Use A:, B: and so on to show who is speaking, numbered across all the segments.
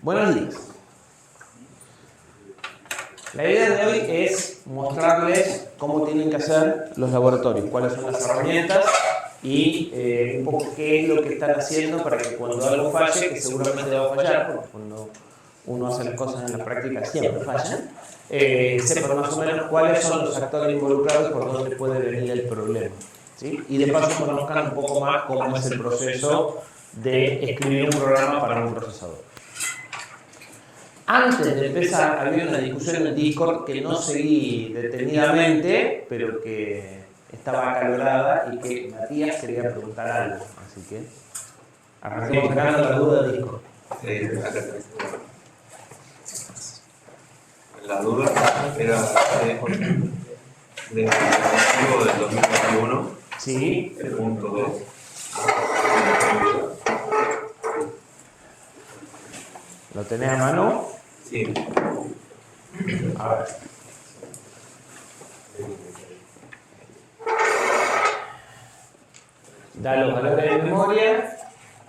A: Buenos días. La idea de hoy es mostrarles cómo tienen que hacer los laboratorios, cuáles son las herramientas y un poco qué es lo que están haciendo para que cuando algo falle, que seguramente va a fallar, porque cuando uno hace las cosas en la práctica siempre fallan, sepan más o menos cuáles son los actores involucrados y por dónde puede venir el problema. ¿Sí? Y de paso conozcan un poco más cómo es el proceso de escribir un programa para un procesador. Antes de empezar, había una discusión en el Discord que no seguí detenidamente, pero que estaba acalorada y que Matías quería preguntar algo. Así que arrancamos sacando la duda del Discord.
B: La duda era del archivo del 2021,
A: Sí.
B: el punto 2.
A: ¿Lo tenés a mano?
B: Sí.
A: A ver. Da los valores de memoria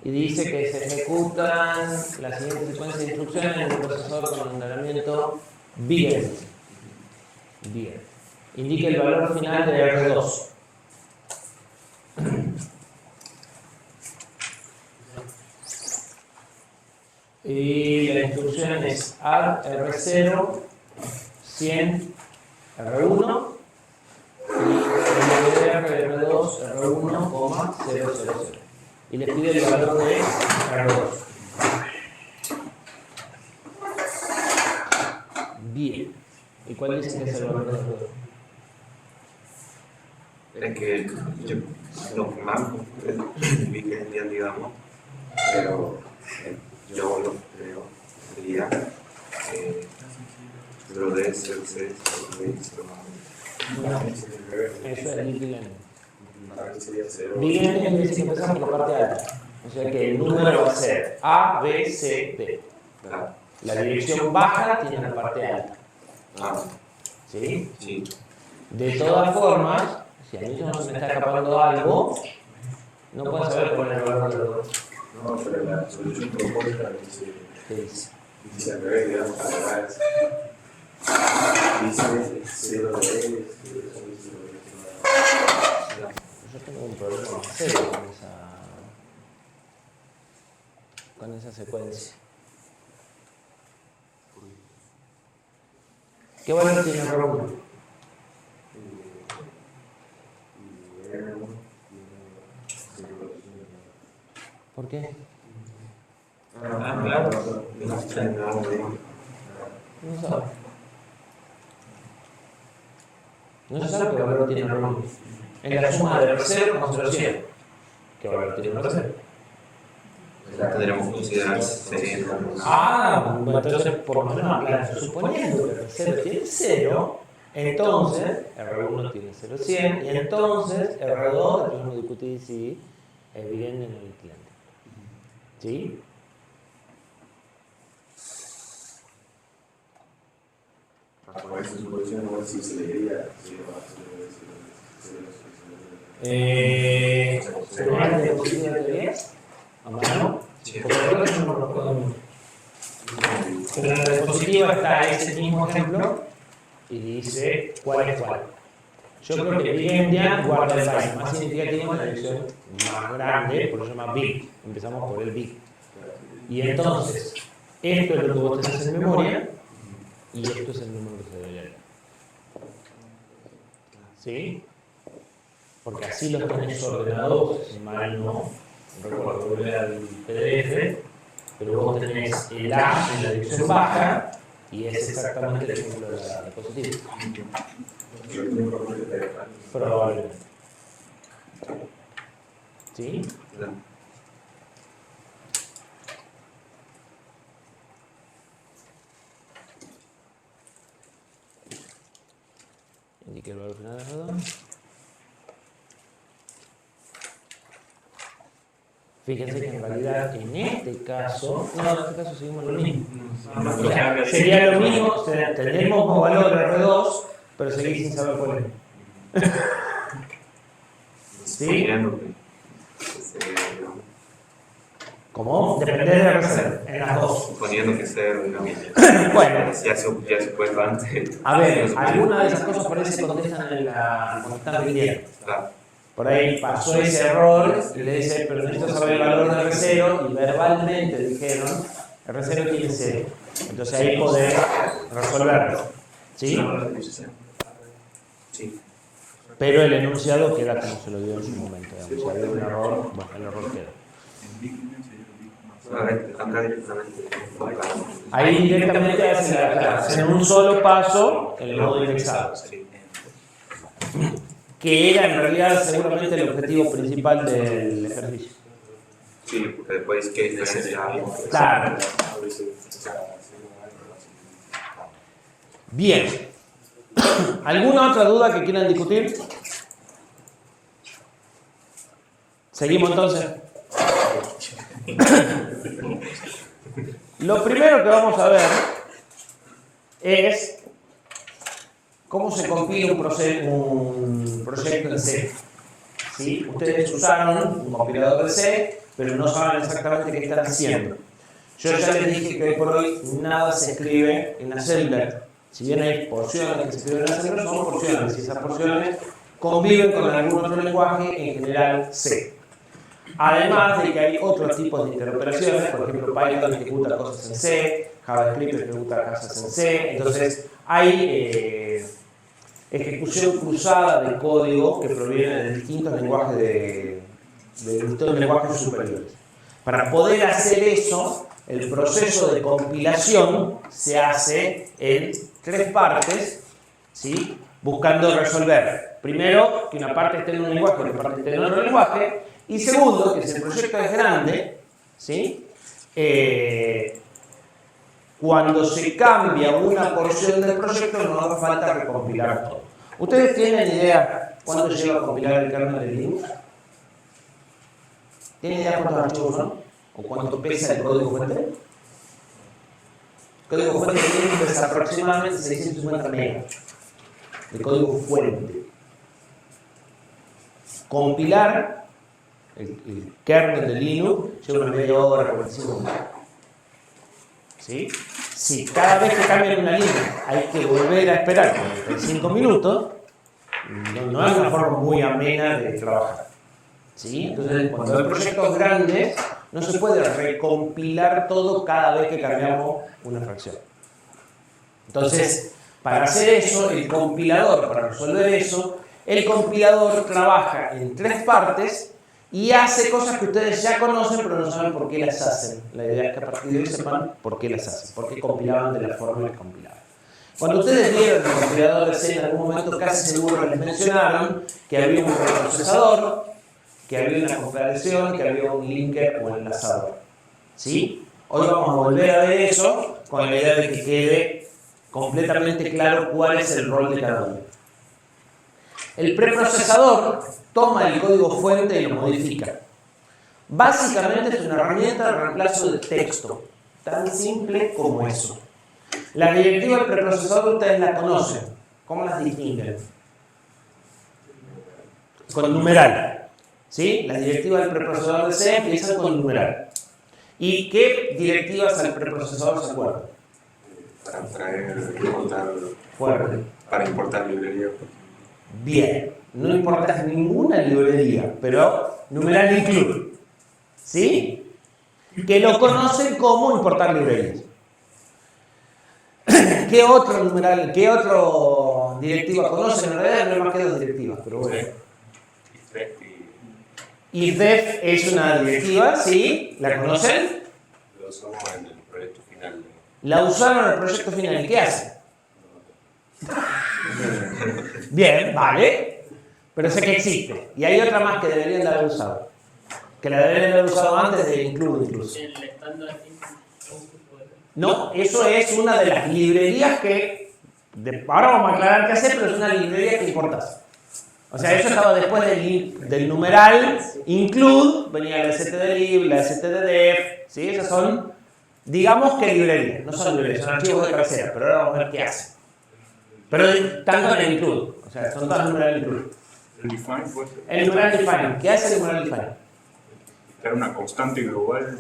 A: y dice que se ejecutan las siguientes secuencias de instrucciones en el procesador con enrolamiento bien. Bien. Indica el valor final de R2. Y la instrucción es add R0 100 R1 y R2 R1, 000. Y les pide el valor de R2. Bien. ¿Y cuál dice que es el valor de R2?
B: Es que yo lo que más vi que entendían, digamos, pero yo lo creo, diría lo de ese,
A: No, eso es Deep Learning. Deep Learning dice que empezamos por la parte alta. O sea que el número va a ser A, B, C, D. La dirección baja tiene la parte alta. ¿Sí?
B: Sí.
A: De todas formas, si a mí no se me está escapando algo, no puedo saber cuál es el valor de los.
C: No, pero la solución propuesta
A: ¿Qué dice?
C: dice al revés, digamos, al revés. Dice 0 de
A: Yo tengo un problema serio con esa secuencia. ¿Qué valor tiene R1? ¿Por qué?
B: Claro.
A: No sabe. No se sabe qué valor tiene R1. En la suma de R0 con 0,100. ¿Qué valor tiene R0?
B: Tendremos que considerar serie.
A: Entonces, por lo menos, suponiendo que R0 tiene 0, entonces R1 tiene 0,100 y entonces R2, después vamos a discutir si es bien en el cliente. ¿Sí?
C: Con esa suposición, no sé si se leería.
A: ¿Tenés de posibilidad de teorías? ¿A mano?
B: Sí.
A: Porque creo que no lo podemos. En la diapositiva está ese mismo ejemplo y dice cuál es cuál. Yo creo que Big Endian guarda el byte más significativo en la dirección más grande, por eso se llama Big. Empezamos por el Big. Y entonces, esto es lo que vos tenés en memoria y esto es el número que se debe leer. ¿Sí? Porque así los tenés ordenados, mal no recuerdo volver al PDF, pero vos tenés el A en la dirección baja y es exactamente el ejemplo de la diapositiva. Probablemente. ¿Sí? Indique el valor final de R2. Fíjense que en realidad en este caso, no, en este caso seguimos lo mismo. O sea, sería lo mismo, tendremos como valor R2, pero seguir sin saber cuál es. ¿Sí? ¿Cómo? Depende de RC, en las dos.
B: Suponiendo que sea aerodinámica.
A: Bueno.
B: Ya se puede antes.
A: A ver, algunas de esas cosas por ahí se contestan cuando están rindiendo.
B: Claro.
A: Por ahí pasó ese error y le dice, pero necesito saber el valor de R0 y verbalmente dijeron, R0 tiene 0. Entonces ahí podés resolverlo. ¿Sí?
B: Sí.
A: Pero el enunciado queda como se lo dio en su momento. Digamos. Si había un error, bueno, el error queda.
B: A ver, acá directamente.
A: Ahí directamente hacen un solo paso el modo indexado. Que era en realidad seguramente el objetivo principal del ejercicio.
B: Sí, porque después qué diferencia hay.
A: Claro. Bien. ¿Alguna otra duda que quieran discutir? ¿Seguimos entonces? Lo primero que vamos a ver es cómo se compila un proyecto en C. ¿Sí? Ustedes usaron un compilador de C, pero no saben exactamente qué están haciendo. Yo ya les dije que hoy por hoy nada se escribe en Assembler. Si bien hay porciones que se escriben en Assembler, son porciones, y esas porciones conviven con algún otro lenguaje, en general C. Además de que hay otros tipos de interoperaciones, por ejemplo, Python ejecuta cosas en C, JavaScript ejecuta cosas en C, entonces hay ejecución cruzada de código que proviene de distintos lenguajes de distintos lenguajes superiores. Para poder hacer eso, el proceso de compilación se hace en 3 partes, ¿sí? Buscando resolver, primero, que una parte esté en un lenguaje y otra parte esté en otro lenguaje, y segundo, que si el proyecto es grande, ¿sí? Cuando se cambia una porción del proyecto no hace falta recompilar todo. ¿Ustedes tienen idea cuánto lleva a compilar el kernel de Linux? ¿Tienen idea cuántos archivos son? ¿O cuánto pesa el código fuente? El código fuente de Linux pesa aproximadamente 650 megas. El código fuente. Compilar el kernel de Linux lleva una media hora, 45 minutos. ¿Sí? Si cada vez que cambian una línea hay que volver a esperar 45 minutos, no es una forma muy amena de trabajar. ¿Sí? Entonces, cuando hay proyectos grandes, no se puede recompilar todo cada vez que cambiamos una fracción. Entonces, para hacer eso, el compilador, para resolver eso, el compilador trabaja en 3 partes y hace cosas que ustedes ya conocen, pero no saben por qué las hacen. La idea es que a partir de hoy sepan por qué las hacen, por qué compilaban de la forma que compilaban. Cuando ustedes vieron el compilador de C, en algún momento casi seguro les mencionaron que había un preprocesador, que había una comparación, que había un linker o enlazador. ¿Sí? Hoy vamos a volver a ver eso con la idea de que quede completamente claro cuál es el rol de cada uno. El preprocesador toma el código fuente y lo modifica. Básicamente es una herramienta de reemplazo de texto, tan simple como eso. Las directivas del preprocesador ustedes las conocen. ¿Cómo las distinguen? Con numeral. ¿Sí? Las directivas del preprocesador de C empiezan con numeral. ¿Y qué directivas al preprocesador se acuerdan?
B: Para importar librerías.
A: Bien, no importa ninguna librería, pero numeral include. ¿Sí? Que lo conocen como importar librerías. ¿Qué otro numeral, qué otro directiva conocen? En realidad no hay más que 2 directivas, pero bueno. IFDEF es una directiva, ¿sí? ¿La conocen?
B: Lo usamos en el proyecto final.
A: La usaron en el proyecto final. ¿Y qué hace? Bien, vale. Pero sé que existe. Y hay otra más que deberían de haber usado. Que la deberían de haber usado antes de include incluso.
D: El estándar.
A: No, eso es una de las librerías que... ahora vamos a aclarar qué hacer, pero es una librería que importas. O sea, eso estaba después del numeral include, venía la stdlib, la stddef, ¿sí? Esas son, digamos que librerías, no son librerías, son archivos de cabecera, pero ahora vamos a ver qué hacen. Pero tanto en el include, o sea, son todas numeral include.
C: El define fue
A: El numeral define, ¿qué hace el numeral define?
C: crear una constante global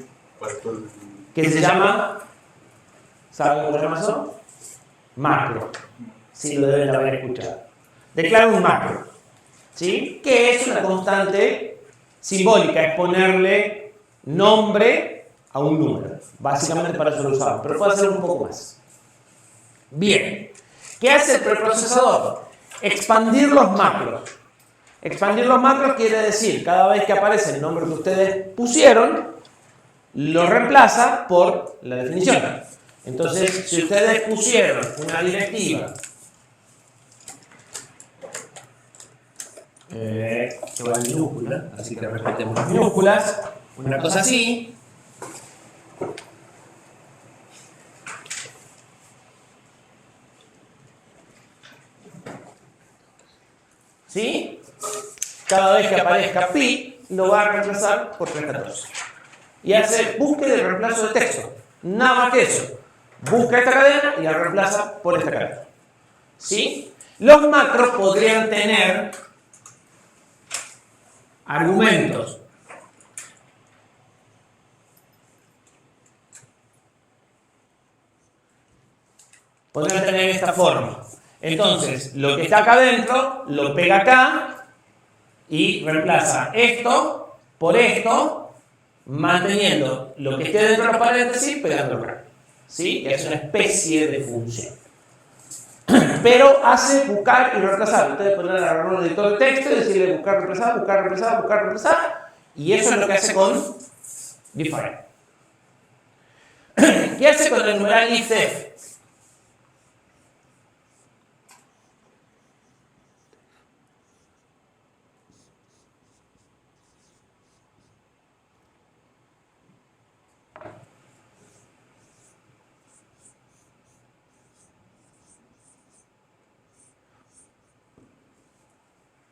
A: que se llama, ¿saben cómo se llama eso? Macro. Sí, lo deben haber escuchado. Declaro un macro, ¿sí? Que es una constante simbólica, es ponerle nombre a un número. Básicamente para eso lo usamos, pero puede hacer un poco más. Bien. ¿Qué hace el preprocesador? Expandir los macros. Expandir los macros quiere decir, cada vez que aparece el nombre que ustedes pusieron, lo reemplaza por la definición. Entonces, si ustedes pusieron una directiva que va en minúscula, así que respetemos las minúsculas, una cosa así, ¿sí? Cada vez que aparezca pi, lo va a reemplazar por 314. Y hace búsqueda y reemplazo de texto. Nada más que eso. Busca esta cadena y la reemplaza por esta cadena. ¿Sí? Los macros podrían tener argumentos. Podrían tener esta forma. Entonces, lo que está acá adentro, lo pega acá y reemplaza esto por esto, manteniendo lo que esté dentro de los paréntesis, pegándolo acá. ¿Sí? Que es una especie de función. Pero hace buscar y reemplazar. Ustedes pueden agarrar un editor de texto y decirle buscar, reemplazar, buscar, reemplazar, buscar, reemplazar. Y eso es lo que hace con define. ¿Qué hace con el numeral ifdef?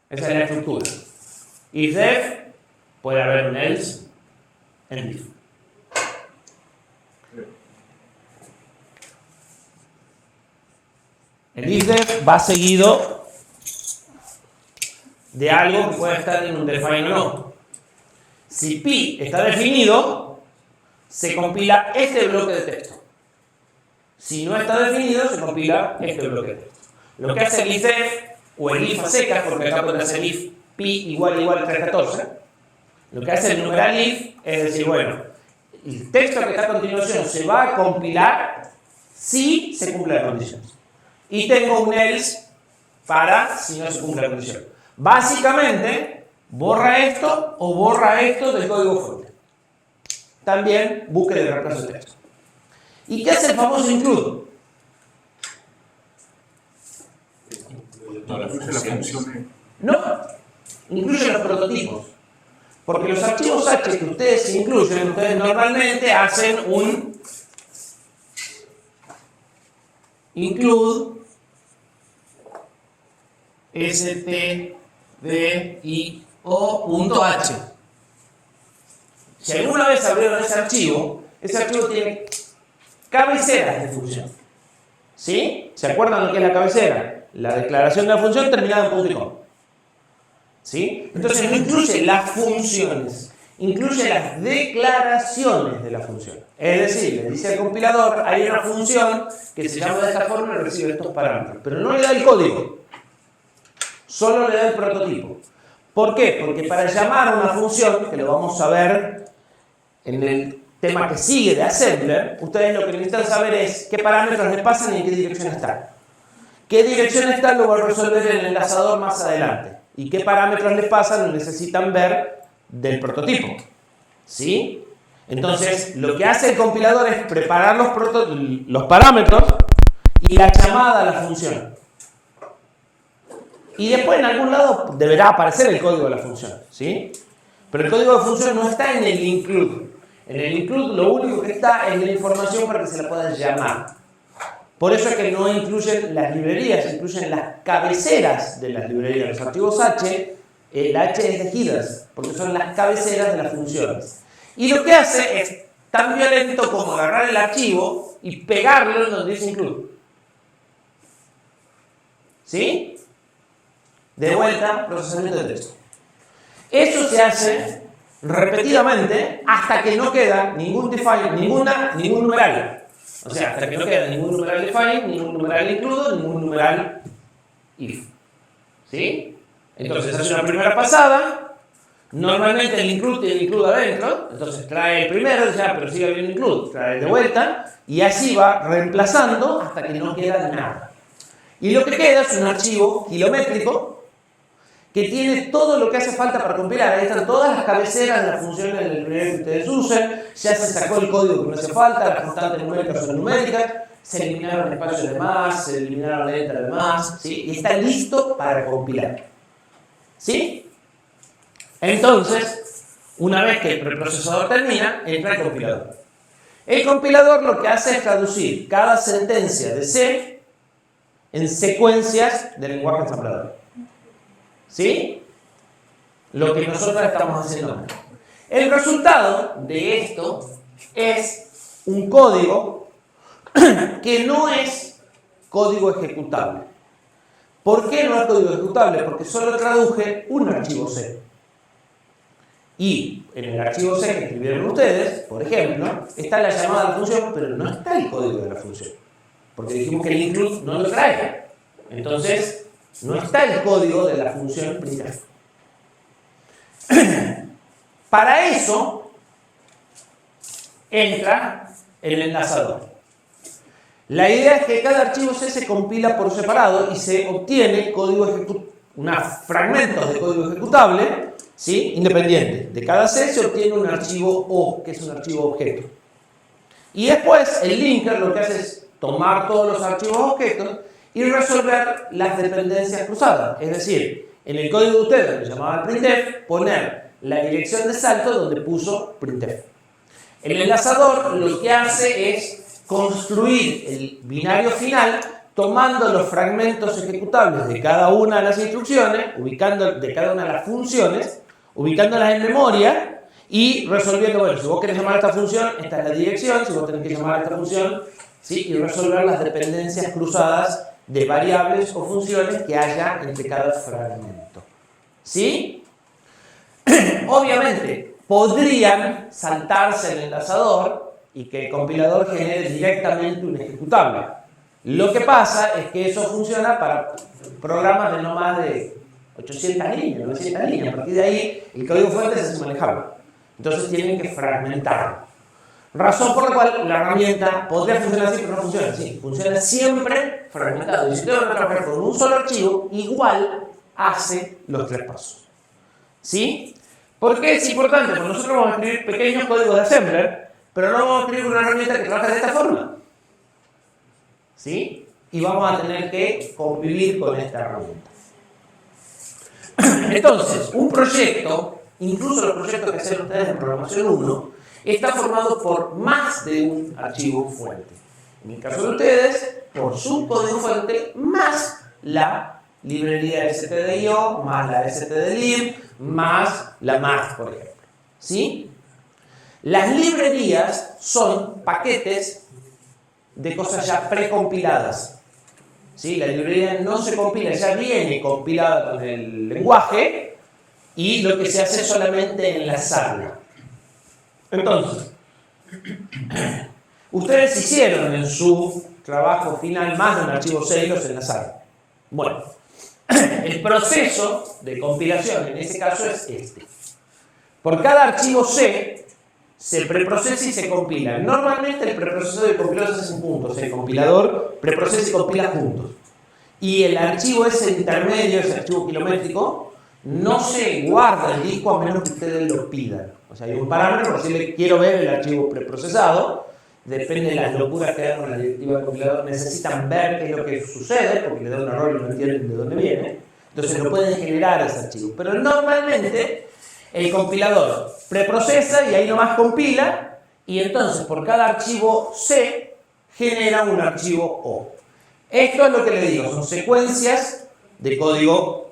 A: Esa es la estructura. Ifdef, puede haber un else en if. El ifdef va seguido de algo que puede estar en un define o no. Si pi está definido, se compila este bloque de texto. Si no está definido, se compila este bloque de texto. Lo que hace el ifdef o el if a secas, porque acá puede hacer if pi igual 314, lo que hace el numeral if es decir, bueno, el texto que está a continuación se va a compilar si se cumple la condición. Y tengo un else para si no se cumple la condición. Básicamente, borra esto o borra esto del código fuente. También búsqueda de reemplazo de texto. ¿Y qué hace el famoso include? No, incluye los prototipos. Porque los archivos H que ustedes incluyen, ustedes normalmente hacen un include stdio.h. Si alguna vez abrieron ese archivo tiene cabeceras de función. ¿Sí? ¿Se acuerdan lo que es la cabecera? La declaración de la función terminada en punto y coma. ¿Sí? Entonces no incluye las funciones, incluye las declaraciones de la función. Es decir, le dice al compilador, hay una función que se llama de esta forma y recibe estos parámetros. Pero no le da el código, solo le da el prototipo. ¿Por qué? Porque para llamar a una función, que lo vamos a ver en el tema que sigue de Assembler, ustedes lo que necesitan saber es qué parámetros le pasan y en qué dirección están. ¿Qué dirección está? Lo voy a resolver en el enlazador más adelante. ¿Y qué parámetros les pasan? Lo necesitan ver del prototipo. ¿Sí? Entonces, lo que hace el compilador es preparar los parámetros y la llamada a la función. Y después en algún lado deberá aparecer el código de la función. ¿Sí? Pero el código de función no está en el include. En el include lo único que está es la información para que se la pueda llamar. Por eso es que no incluyen las librerías, incluyen las cabeceras de las librerías. Los archivos H, el H es de headers, porque son las cabeceras de las funciones. Y lo que hace es tan violento como agarrar el archivo y pegarlo en donde dice include. ¿Sí? De vuelta, procesamiento de texto. Eso se hace repetidamente hasta que no queda ningún define, ningún numeral. O sea, hasta que no queda ningún numeral define, ningún numeral include, ningún numeral if. ¿Sí? Entonces hace una primera pasada. Normalmente el include tiene include adentro. Entonces trae el primero, dice, pero sigue habiendo include. Trae de vuelta. Y así va reemplazando hasta que no queda nada. Y lo que queda es un archivo kilométrico que tiene todo lo que hace falta para compilar. Ahí están todas las cabeceras de las funciones del primer que ustedes usen. Ya se sacó el código que no hace falta, las constantes numéricas son numéricas, se eliminaron espacios de más, se eliminaron letras de más, ¿sí? Y está listo para compilar. ¿Sí? Entonces, una vez que el preprocesador termina, entra el compilador. El compilador lo que hace es traducir cada sentencia de C en secuencias del lenguaje ensamblador. ¿Sí? Lo que nosotros estamos haciendo ahora. El resultado de esto es un código que no es código ejecutable. ¿Por qué no es código ejecutable? Porque solo traduje un archivo C. Y en el archivo C que escribieron ustedes, por ejemplo, está la llamada a la función, pero no está el código de la función. Porque dijimos que el include no lo trae. Entonces, no está el código de la función printf. Para eso entra el enlazador. La idea es que cada archivo C se compila por separado y se obtiene fragmentos de código ejecutable, ¿sí? Independiente. De cada C se obtiene un archivo O, que es un archivo objeto. Y después el linker lo que hace es tomar todos los archivos objetos y resolver las dependencias cruzadas. Es decir, en el código de ustedes, que se llamaba printf, poner la dirección de salto donde puso printf. El enlazador lo que hace es construir el binario final tomando los fragmentos ejecutables de cada una de las instrucciones, de cada una de las funciones, ubicándolas en memoria y resolviendo, bueno, si vos querés llamar a esta función, esta es la dirección, si vos tenés que llamar a esta función, ¿sí? Y resolver las dependencias cruzadas de variables o funciones que haya entre cada fragmento. ¿Sí? Obviamente, podrían saltarse el enlazador y que el compilador genere directamente un ejecutable. Lo que pasa es que eso funciona para programas de no más de 800 líneas, 900 líneas. A partir de ahí, el código fuente se hace manejable. Entonces tienen que fragmentarlo. Razón por la cual la herramienta podría funcionar así, pero no funciona así. Funciona siempre fragmentado. Y si ustedes van a trabajar con un solo archivo, igual hace los tres pasos. ¿Sí? ¿Por qué es importante? Porque nosotros vamos a escribir pequeños códigos de assembler, pero no vamos a escribir una herramienta que trabaja de esta forma. ¿Sí? Y vamos a tener que convivir con esta herramienta. Entonces, un proyecto, incluso los proyectos que hacen ustedes en programación 1, está formado por más de un archivo fuente. En el caso de ustedes, por su código fuente más la librería stdio, más la stdlib, más la math, por ejemplo. ¿Sí? Las librerías son paquetes de cosas ya precompiladas. ¿Sí? La librería no se compila, ya viene compilada con el lenguaje y lo que se hace es solamente enlazarla. Entonces, ustedes hicieron en su trabajo final más de un archivo C y los enlazaron. Bueno, el proceso de compilación en ese caso es este. Por cada archivo C se preprocesa y se compila. Normalmente el preprocesador y el compilador se hacen juntos. El compilador preprocesa y compila juntos. Y el archivo ese intermedio, ese archivo kilométrico, no se guarda el disco a menos que ustedes lo pidan. O sea, hay un parámetro para decirle quiero ver el archivo preprocesado. Depende de las locuras que hagan con la directiva del compilador. Necesitan ver qué es lo que sucede, porque le da un error y no entienden de dónde viene. Entonces no pueden generar ese archivo. Pero normalmente el compilador preprocesa y ahí nomás compila. Y entonces por cada archivo C genera un archivo O. Esto es lo que le digo, son secuencias de código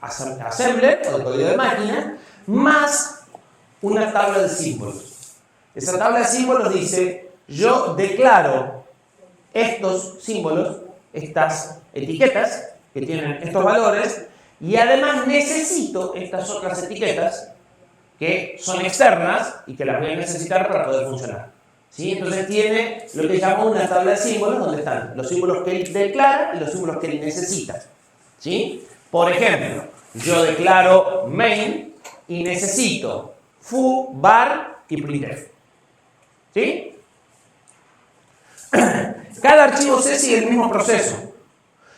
A: assembler o de código de máquina, más una tabla de símbolos. Esa tabla de símbolos dice, yo declaro estos símbolos, estas etiquetas que tienen estos valores, y además necesito estas otras etiquetas que son externas y que las voy a necesitar para poder funcionar. ¿Sí? Entonces tiene lo que llamamos una tabla de símbolos donde están los símbolos que él declara y los símbolos que él necesita. ¿Sí? Por ejemplo, yo declaro main y necesito foo, var y printf. ¿Sí? Cada archivo C sigue el mismo proceso.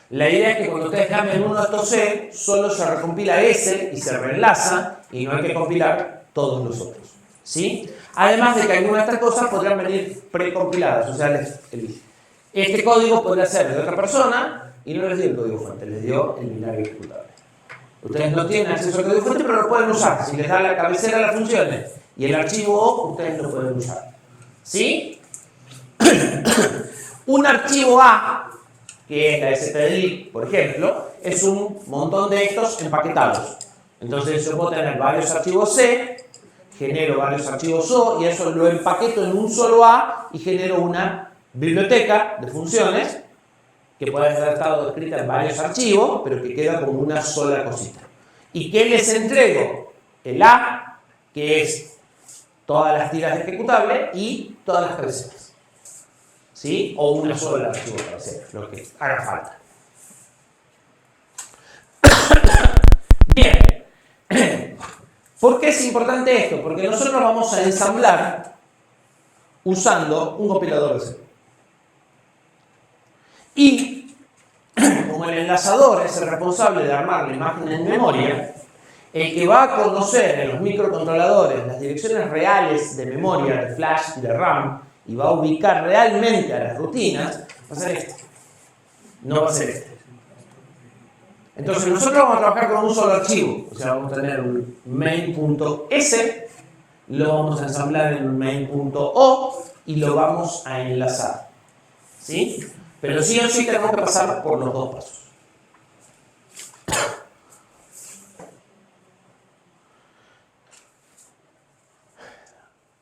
A: La idea es que cuando ustedes cambien uno de estos C, solo se recompila ese y se reenlaza y no hay que compilar todos los otros. ¿Sí? Además de que algunas de estas cosas podrían venir precompiladas, o sea, este código podría ser de otra persona y no les dio el código fuente, les dio el binario ejecutable. Ustedes no tienen acceso al código fuente, pero lo pueden usar. Si les da la cabecera a las funciones y el archivo O, ustedes lo pueden usar. ¿Sí? Un archivo A, que es la std, por ejemplo, es un montón de estos empaquetados. Entonces yo puedo tener varios archivos C, genero varios archivos O y eso lo empaqueto en un solo A y genero una biblioteca de funciones que puede haber estado escrita en varios archivos, pero que queda como una sola cosita. ¿Y qué les entrego? El A, que es todas las tiras de ejecutable y todas las cabeceras. ¿Sí? O una sola archivo de cabecera, lo que haga falta. Bien. ¿Por qué es importante esto? Porque nosotros vamos a ensamblar usando un compilador de C. Y como el enlazador es el responsable de armar la imagen en memoria, el que va a conocer en los microcontroladores las direcciones reales de memoria, de flash y de RAM, y va a ubicar realmente a las rutinas, va a ser este. No va a ser este. Entonces nosotros vamos a trabajar con un solo archivo. O sea, vamos a tener un main.s, lo vamos a ensamblar en un main.o y lo vamos a enlazar. ¿Sí? Pero sí o sí tenemos que pasar por los dos pasos.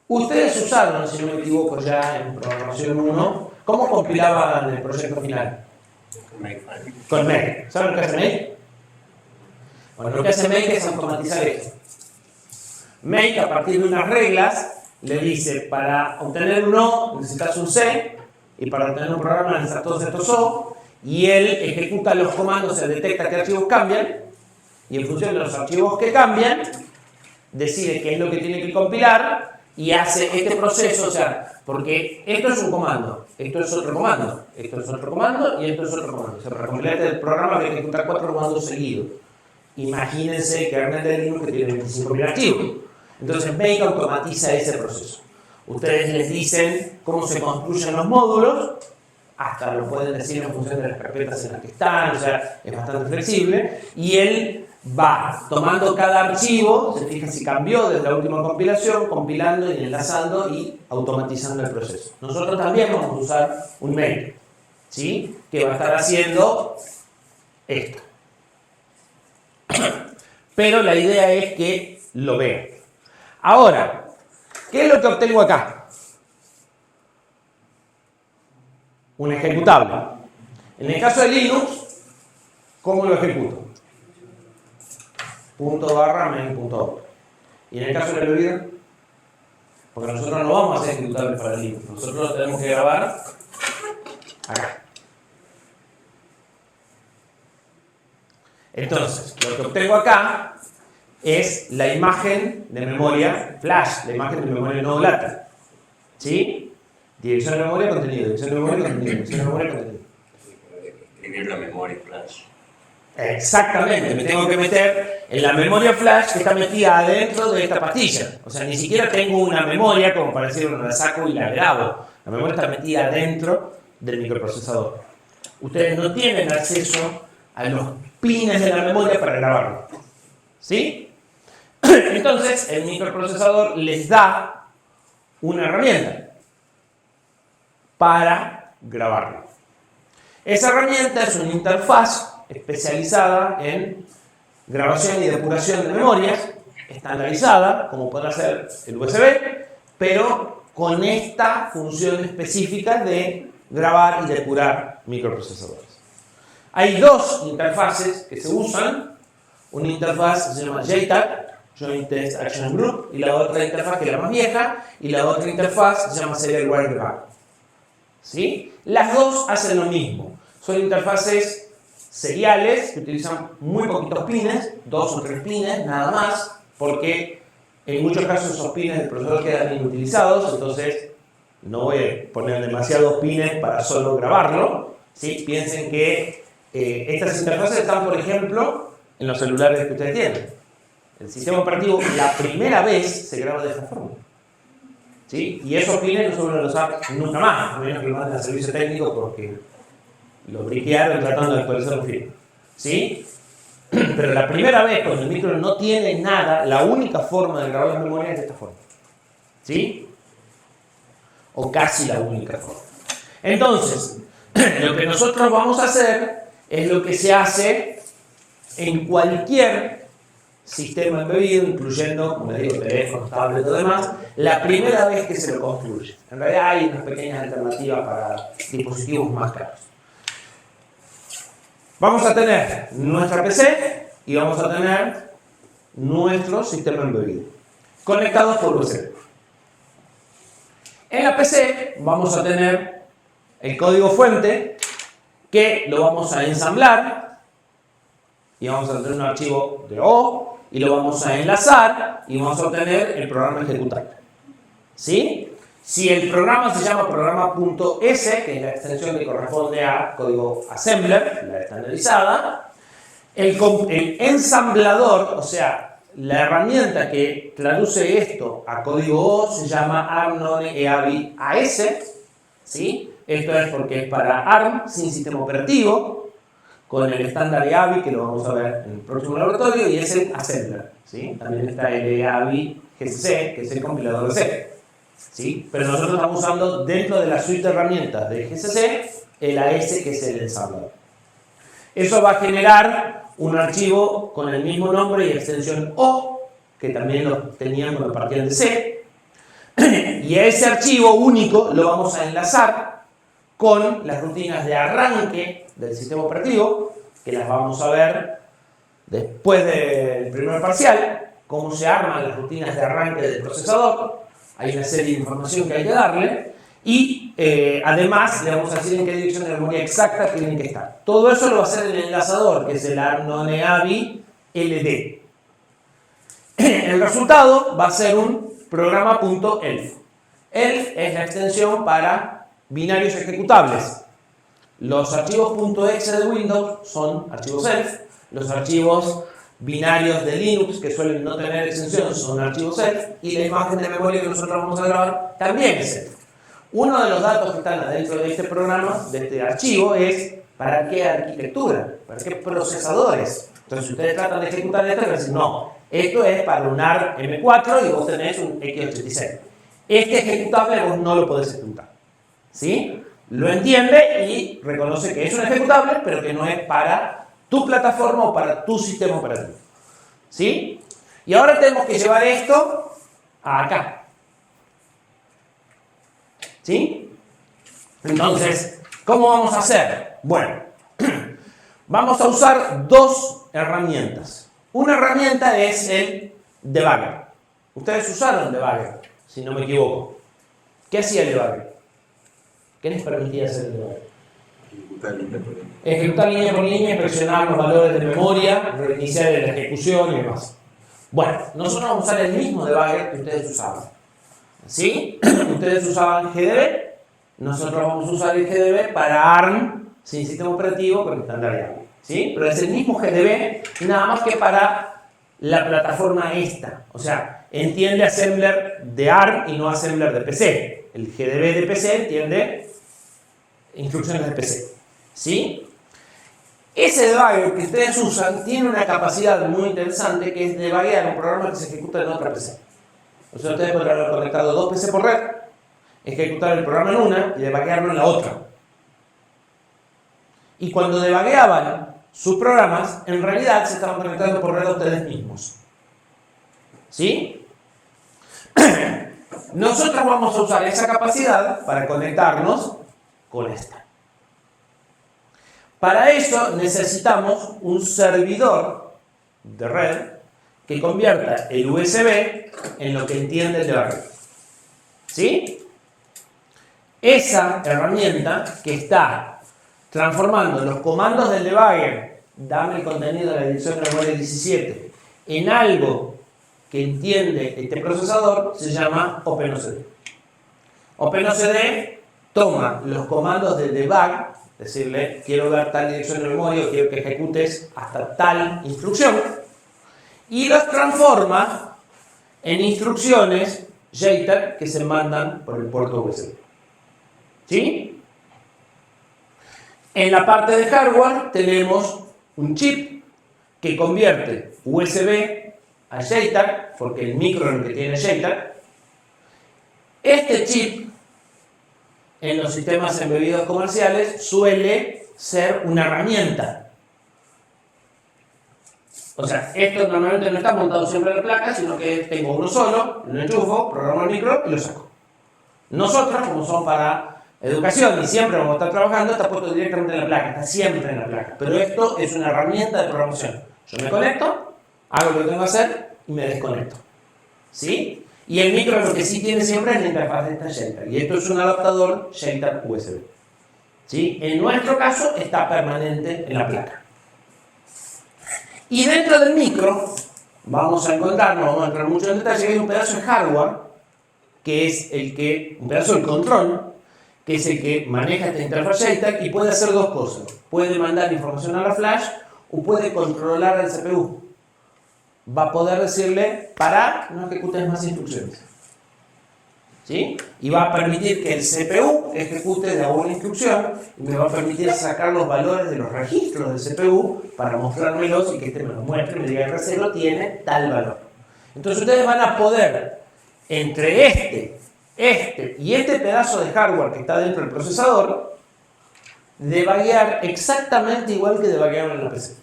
A: Ustedes usaron, si no me equivoco, ya en programación 1, ¿cómo compilaban el proyecto final? Con make. ¿Saben lo que hace make? Bueno, lo que hace make es automatizar esto. Make, a partir de unas reglas, le dice, para obtener un O necesitas un C, y para obtener un programa necesitas todos estos O, y él ejecuta los comandos, se detecta qué archivos cambian, y en función de los archivos que cambian, decide qué es lo que tiene que compilar, y hace este proceso, o sea, porque esto es un comando, esto es otro comando, esto es otro comando, y esto es otro comando. O sea, para compilar el programa hay que ejecutar 4 comandos seguidos. Imagínense que Kernel de Linux que tiene 25.000 archivos. Entonces Make automatiza ese proceso. Ustedes les dicen cómo se construyen los módulos, hasta lo pueden decir en función de las carpetas en las que están, o sea, es bastante flexible, y él va tomando cada archivo, se fija si cambió desde la última compilación, compilando y enlazando y automatizando el proceso. Nosotros también vamos a usar un make, ¿sí? Que va a estar haciendo esto. Pero la idea es que lo vean. Ahora, ¿qué es lo que obtengo acá? Un ejecutable. En el caso de Linux, ¿cómo lo ejecuto? ./main.o. Y en el caso de la bebida, porque nosotros no vamos a hacer ejecutables para Linux, nosotros lo tenemos que grabar acá. Entonces, lo que obtengo acá es la imagen de memoria flash, la imagen de memoria no volátil. ¿Sí? Dirección de memoria, contenido, dirección de memoria, contenido, dirección de memoria, contenido.
D: Escribir la memoria flash.
A: Exactamente, me tengo que meter en la memoria flash que está metida adentro de esta pastilla. O sea, ni siquiera tengo una memoria como para decir, bueno, la saco y la grabo. La memoria está metida adentro del microprocesador. Ustedes no tienen acceso a los pines de la memoria para grabarlo. ¿Sí? Entonces, el microprocesador les da una herramienta para grabarlo. Esa herramienta es una interfaz especializada en grabación y depuración de memorias, estandarizada, como puede ser el USB, pero con esta función específica de grabar y depurar microprocesadores. Hay dos interfaces que se usan. Una interfaz se llama JTAG, Joint Test Action Group, y la otra interfaz, que es la más vieja, y la otra interfaz se llama Serial Wire Debug. ¿Sí? Las dos hacen lo mismo. Son interfaces seriales que utilizan muy poquitos pines, 2 o 3 pines, nada más, porque en muchos casos esos pines del procesador quedan inutilizados, entonces no voy a poner demasiados pines para solo grabarlo. ¿Sí? Piensen que estas interfaces están, por ejemplo, en los celulares que ustedes tienen. El sistema operativo, la primera vez, se graba de esta forma. ¿Sí? Y esos pines no se vuelven a usar nunca más, a menos que lo manden al servicio técnico porque lo briquearon tratando de actualizar los firmware. ¿Sí? Pero la primera vez, cuando el micro no tiene nada, la única forma de grabar las memorias es de esta forma. ¿Sí? O casi la única forma. Entonces, lo que nosotros vamos a hacer es lo que se hace en cualquier sistema embebido, incluyendo, como les digo, teléfonos, tablets y lo demás, la primera vez que se lo construye. En realidad hay unas pequeñas alternativas para dispositivos más caros. Vamos a tener nuestra PC y vamos a tener nuestro sistema embebido, conectados por USB. En la PC vamos a tener el código fuente, que lo vamos a ensamblar y vamos a tener un archivo de O y lo vamos a enlazar y vamos a obtener el programa ejecutable. ¿Sí? Si el programa se llama programa.s, que es la extensión que corresponde a código assembler, la estandarizada, el ensamblador, o sea, la herramienta que traduce esto a código O se llama ARM-None-EAVI AS. ¿Sí? Esto es porque es para ARM sin sistema operativo, con el estándar EAVI, que lo vamos a ver en el próximo laboratorio, y es el assembler. ¿Sí? También está el EAVI GCC, que es el compilador de C. ¿Sí? Pero nosotros estamos usando dentro de la suite de herramientas de GCC el AS, que es el ensamblador. Eso va a generar un archivo con el mismo nombre y extensión O, que también lo tenían cuando partían de C, y a ese archivo único lo vamos a enlazar con las rutinas de arranque del sistema operativo, que las vamos a ver después del primer parcial, cómo se arman las rutinas de arranque del procesador. Hay una serie de información que hay que darle y además le vamos a decir en qué dirección de memoria exacta tienen que estar. Todo eso lo va a hacer el enlazador, que es el ARM-None-EAVI LD. El resultado va a ser un programa.elf. ELF es la extensión para binarios ejecutables. Los archivos .exe de Windows son archivos ELF. Los archivos binarios de Linux, que suelen no tener extensión, son archivos ELF. Y la imagen de memoria que nosotros vamos a grabar también es ELF. Uno de los datos que están adentro de este programa, de este archivo, es para qué arquitectura, para qué procesadores. Entonces, si ustedes tratan de ejecutar esto, van a decir, no, esto es para un ARM M4 y vos tenés un X86. Este ejecutable vos no lo podés ejecutar. ¿Sí? Lo entiende y reconoce que es un ejecutable, pero que no es para tu plataforma o para tu sistema operativo. ¿Sí? Y ahora tenemos que llevar esto a acá. ¿Sí? Entonces, ¿cómo vamos a hacer? Bueno, vamos a usar dos herramientas. Una herramienta es el debugger. Ustedes usaron debugger, si no me equivoco. ¿Qué hacía el debugger? ¿Qué les permitía hacer el debugger? Ejecutar línea por línea, presionar los valores de memoria, reiniciar la ejecución y demás. Bueno, nosotros vamos a usar el mismo debugger que ustedes usaban. ¿Sí? Ustedes usaban GDB, nosotros vamos a usar el GDB para ARM sin sistema operativo con estándar EAVI. ¿Sí? Pero es el mismo GDB, nada más que para la plataforma esta. O sea, entiende assembler de ARM y no assembler de PC. El GDB de PC entiende instrucciones de PC. ¿Sí? Ese debugger que ustedes usan tiene una capacidad muy interesante, que es debuguear un programa que se ejecuta en otra PC. O sea, ustedes podrán haber conectado dos PC por red, ejecutar el programa en una y debuguearlo en la otra. Y cuando debugueaban sus programas, en realidad se estaban conectando por red a ustedes mismos. ¿Sí? Nosotros vamos a usar esa capacidad para conectarnos con esta. Para eso necesitamos un servidor de red que convierta el USB en lo que entiende el debugger. ¿Sí? Esa herramienta que está transformando los comandos del debugger, dame el contenido de la dirección de memoria 17, en algo que entiende este procesador, se llama OpenOCD. OpenOCD toma los comandos del debug, decirle, quiero ver tal dirección de memoria, quiero que ejecutes hasta tal instrucción, y los transforma en instrucciones JTAG que se mandan por el puerto USB. ¿Sí? En la parte de hardware tenemos un chip que convierte USB a JTAG, porque el micro es el que tiene JTAG. Este chip en los sistemas embebidos comerciales suele ser una herramienta. O sea, esto normalmente no está montado siempre en la placa, sino que tengo uno solo, lo enchufo, programo el micro y lo saco. Nosotros, como son para educación y siempre vamos a estar trabajando, está puesto directamente en la placa, está siempre en la placa. Pero esto es una herramienta de programación. Yo me conecto, hago lo que tengo que hacer y me desconecto. ¿Sí? Y el micro lo que sí tiene siempre es la interfaz de esta JTAG. Y esto es un adaptador JTAG USB. ¿Sí? En nuestro caso está permanente en la placa. Y dentro del micro vamos a entrar mucho en detalle, que hay un pedazo de hardware, que es un pedazo del control, que es el que maneja esta interfaz JTAG y puede hacer dos cosas. Puede mandar información a la flash o puede controlar al CPU. Va a poder decirle, pará, no ejecutes más instrucciones. ¿Sí? Y va a permitir que el CPU ejecute de alguna instrucción y me va a permitir sacar los valores de los registros del CPU para mostrármelos y que este me los muestre y me diga, R0 tiene tal valor. Entonces ustedes van a poder, entre este y este pedazo de hardware que está dentro del procesador, debuguear exactamente igual que debuguearon en la PC.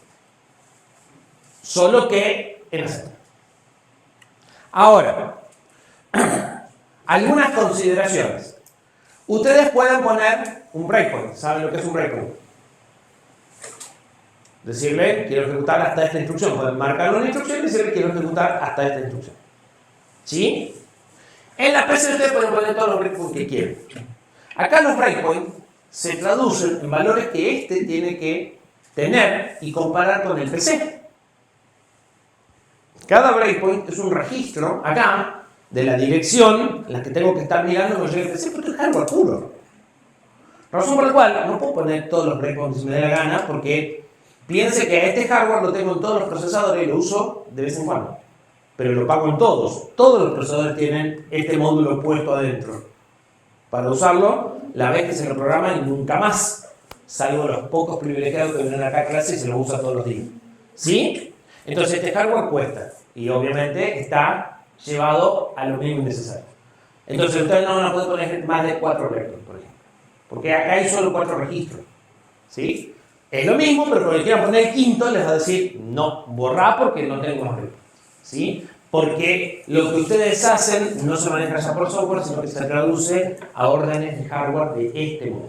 A: Solo que en acento. Ahora, algunas consideraciones. Ustedes pueden poner un breakpoint. ¿Saben lo que es un breakpoint? Decirle, quiero ejecutar hasta esta instrucción. Pueden marcar una instrucción y decirle, quiero ejecutar hasta esta instrucción. ¿Sí? En la PC ustedes pueden poner todos los breakpoints que quieran. Acá los breakpoints se traducen en valores que este tiene que tener y comparar con el PC. Cada breakpoint es un registro, acá, de la dirección en la que tengo que estar mirando cuando llegue el PC, pero esto es hardware puro. Razón por la cual no puedo poner todos los breakpoints si me dé la gana, porque piense que este hardware lo tengo en todos los procesadores y lo uso de vez en cuando. Pero lo pago en todos. Todos los procesadores tienen este módulo puesto adentro. Para usarlo, la vez que se lo programan y nunca más. Salvo los pocos privilegiados que vienen acá a clase y se lo usa todos los días. ¿Sí? Entonces este hardware cuesta. Y obviamente está llevado a lo mínimo necesario. Entonces ustedes no van a poder poner más de 4 breakpoints, por ejemplo. Porque acá hay solo 4 registros. ¿Sí? Es lo mismo, pero cuando quieran poner el quinto les va a decir, no, borrá porque no tengo más breakpoints. ¿Sí? Porque lo que ustedes hacen no se maneja ya por software, sino que se traduce a órdenes de hardware de este modo.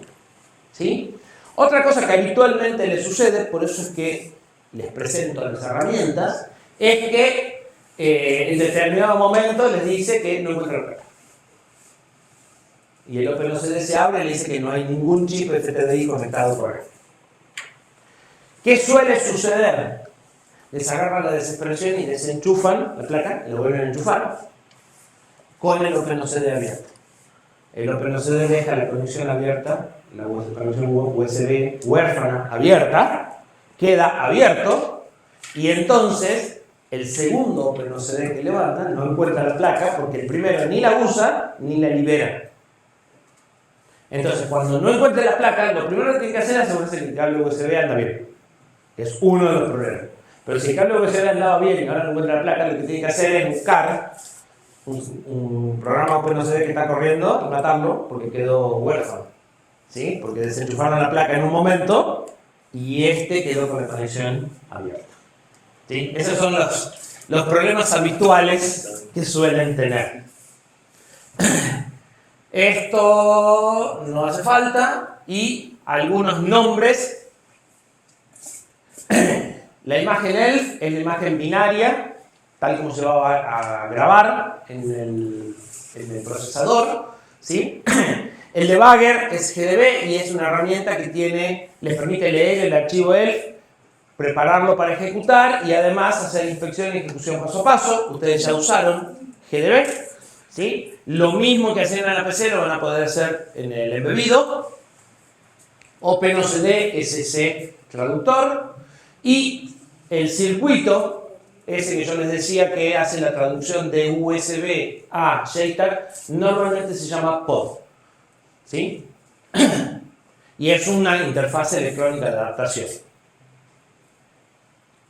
A: ¿Sí? Otra cosa que habitualmente les sucede, por eso es que les presento las herramientas, es que en determinado momento les dice que no encuentra la placa. Y el OpenOCD se abre y le dice que no hay ningún chip FTDI conectado por ahí. ¿Qué suele suceder? Les agarra la desesperación y desenchufan la placa y lo vuelven a enchufar con el OpenOCD abierto. El OpenOCD deja la conexión abierta, la conexión USB huérfana abierta, queda abierto y entonces el segundo OpenOCD que levantan no encuentra la placa porque el primero ni la usa ni la libera. Entonces cuando no encuentre la placa, lo primero que tiene que hacer es asegurarse que el cable USB anda bien. Es uno de los problemas. Pero si el cable USB andaba bien y ahora no encuentra la placa, lo que tiene que hacer es buscar un programa OpenOCD que está corriendo y matarlo porque quedó huérfano. ¿Sí? Porque desenchufaron la placa en un momento y este quedó con la conexión abierta. ¿Sí? Esos son los problemas habituales que suelen tener. Esto no hace falta y algunos nombres. La imagen ELF es la imagen binaria tal como se va a grabar en el procesador, ¿sí? El debugger es GDB y es una herramienta que les permite leer el archivo ELF, prepararlo para ejecutar y además hacer inspección y ejecución paso a paso. Ustedes ya usaron GDB, ¿sí? Lo mismo que hacen en la PC lo van a poder hacer en el embebido. OpenOCD es ese traductor y el circuito, ese que yo les decía que hace la traducción de USB a JTAG, normalmente se llama POD, ¿sí? Y es una interfaz electrónica de adaptación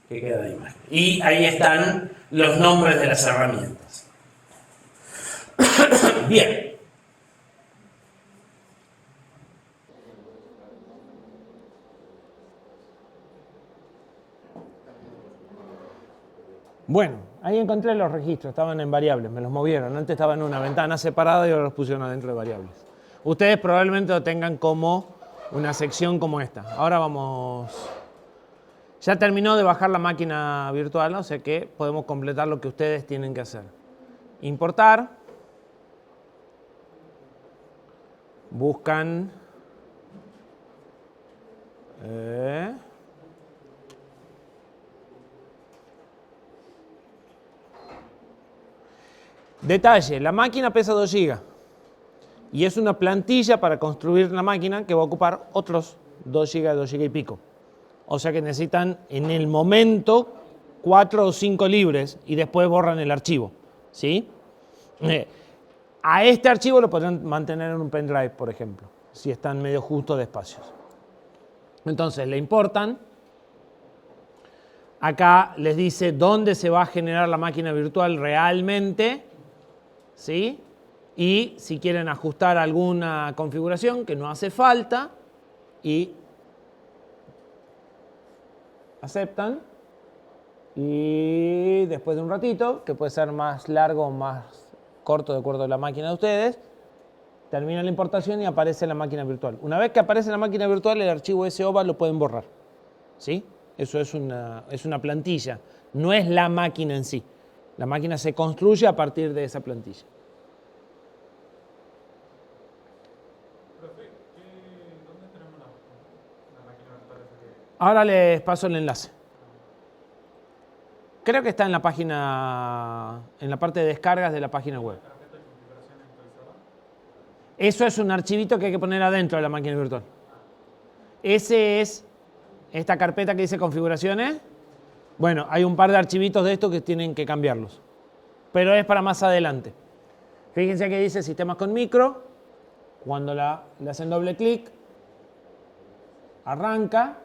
A: que queda de imagen. Y ahí están los nombres de las herramientas. Bien. Bueno, ahí encontré los registros, estaban en variables, me los movieron. Antes estaban en una ventana separada y ahora los pusieron adentro de variables. Ustedes probablemente lo tengan como una sección como esta. Ahora vamos... Ya terminó de bajar la máquina virtual, o sea que podemos completar lo que ustedes tienen que hacer. Importar. Buscan... Detalle, la máquina pesa 2 GB y es una plantilla para construir la máquina que va a ocupar otros 2 GB, 2 GB y pico. O sea que necesitan en el momento 4 o 5 libres y después borran el archivo, ¿sí? A este archivo lo podrán mantener en un pendrive, por ejemplo, si están medio justo de espacios. Entonces le importan. Acá les dice dónde se va a generar la máquina virtual realmente, ¿sí? Y si quieren ajustar alguna configuración que no hace falta y aceptan. Y después de un ratito, que puede ser más largo o más corto de acuerdo a la máquina de ustedes, termina la importación y aparece la máquina virtual. Una vez que aparece la máquina virtual, el archivo SOVA lo pueden borrar, ¿sí? Eso es una plantilla, no es la máquina en sí. La máquina se construye a partir de esa plantilla.
E: ¿Dónde tenemos la máquina virtual?
A: Ahora les paso el enlace. Creo que está en la página, en la parte de descargas de la página web. Eso es un archivito que hay que poner adentro de la máquina virtual. Ese es esta carpeta que dice configuraciones. Bueno, hay un par de archivitos de estos que tienen que cambiarlos. Pero es para más adelante. Fíjense que dice sistemas con micro. Cuando le hacen doble clic, arranca.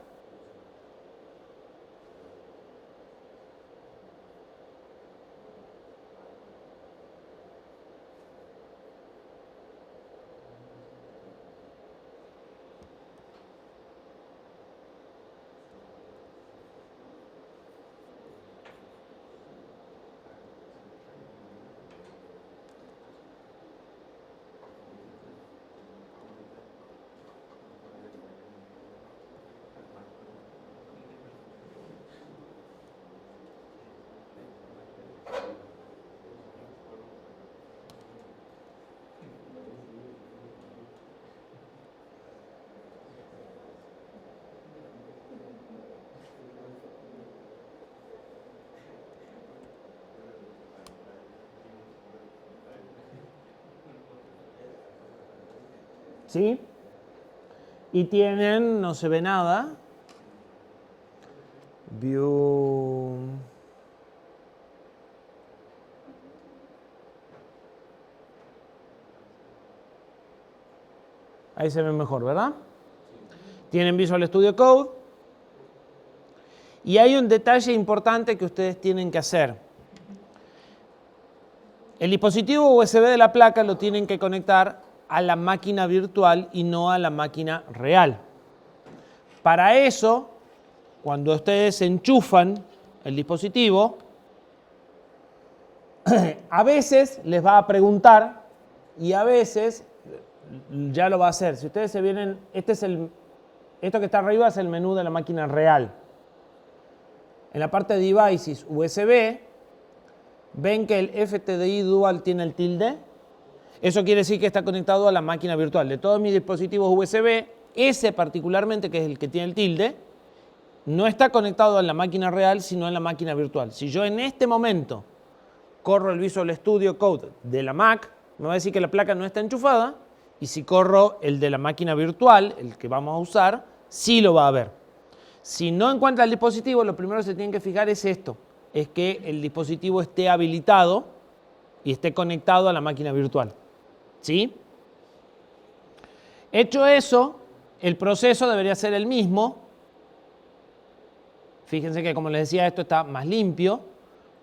A: ¿Sí? Y tienen, no se ve nada, view, ahí se ve mejor, ¿verdad? Tienen Visual Studio Code y hay un detalle importante que ustedes tienen que hacer. El dispositivo USB de la placa lo tienen que conectar a la máquina virtual y no a la máquina real. Para eso, cuando ustedes enchufan el dispositivo, a veces les va a preguntar y a veces ya lo va a hacer. Si ustedes se vienen, esto que está arriba es el menú de la máquina real. En la parte de Devices USB, ¿Ven que el FTDI Dual tiene el tilde? Eso quiere decir que está conectado a la máquina virtual. De todos mis dispositivos USB, ese particularmente, que es el que tiene el tilde, no está conectado a la máquina real, sino a la máquina virtual. Si yo en este momento corro el Visual Studio Code de la Mac, me va a decir que la placa no está enchufada, y si corro el de la máquina virtual, el que vamos a usar, sí lo va a ver. Si no encuentra el dispositivo, lo primero que se tienen que fijar es esto, es que el dispositivo esté habilitado y esté conectado a la máquina virtual. ¿Sí? Hecho eso, el proceso debería ser el mismo. Fíjense que, como les decía, esto está más limpio.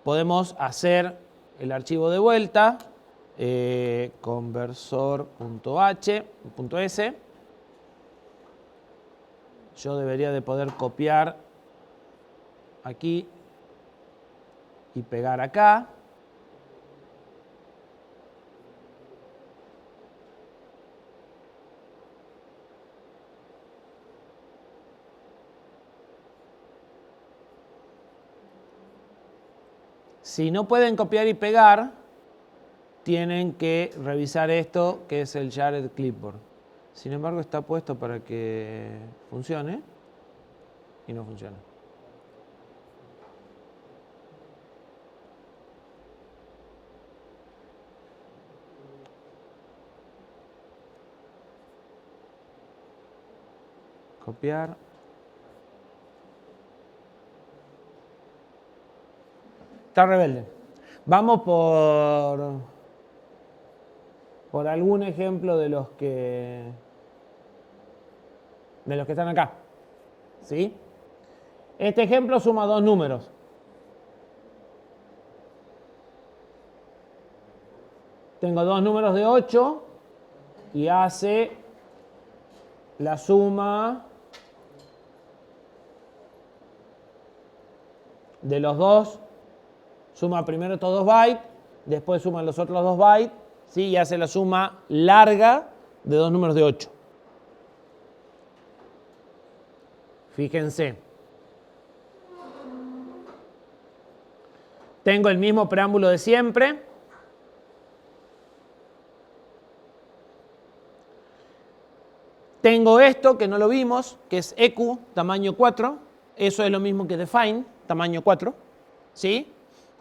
A: Podemos hacer el archivo de vuelta, conversor.h.s. Yo debería de poder copiar aquí y pegar acá. Si no pueden copiar y pegar, tienen que revisar esto, que es el Shared Clipboard. Sin embargo, está puesto para que funcione y no funciona. Copiar. Está rebelde. Vamos por algún ejemplo de los que están acá. ¿Sí? Este ejemplo suma dos números. Tengo dos números de 8 y hace la suma de los dos. Suma primero estos 2 bytes, después suma los otros 2 bytes, ¿sí? Y hace la suma larga de dos números de 8. Fíjense. Tengo el mismo preámbulo de siempre. Tengo esto, que no lo vimos, que es EQ, tamaño 4. Eso es lo mismo que define, tamaño 4. ¿Sí?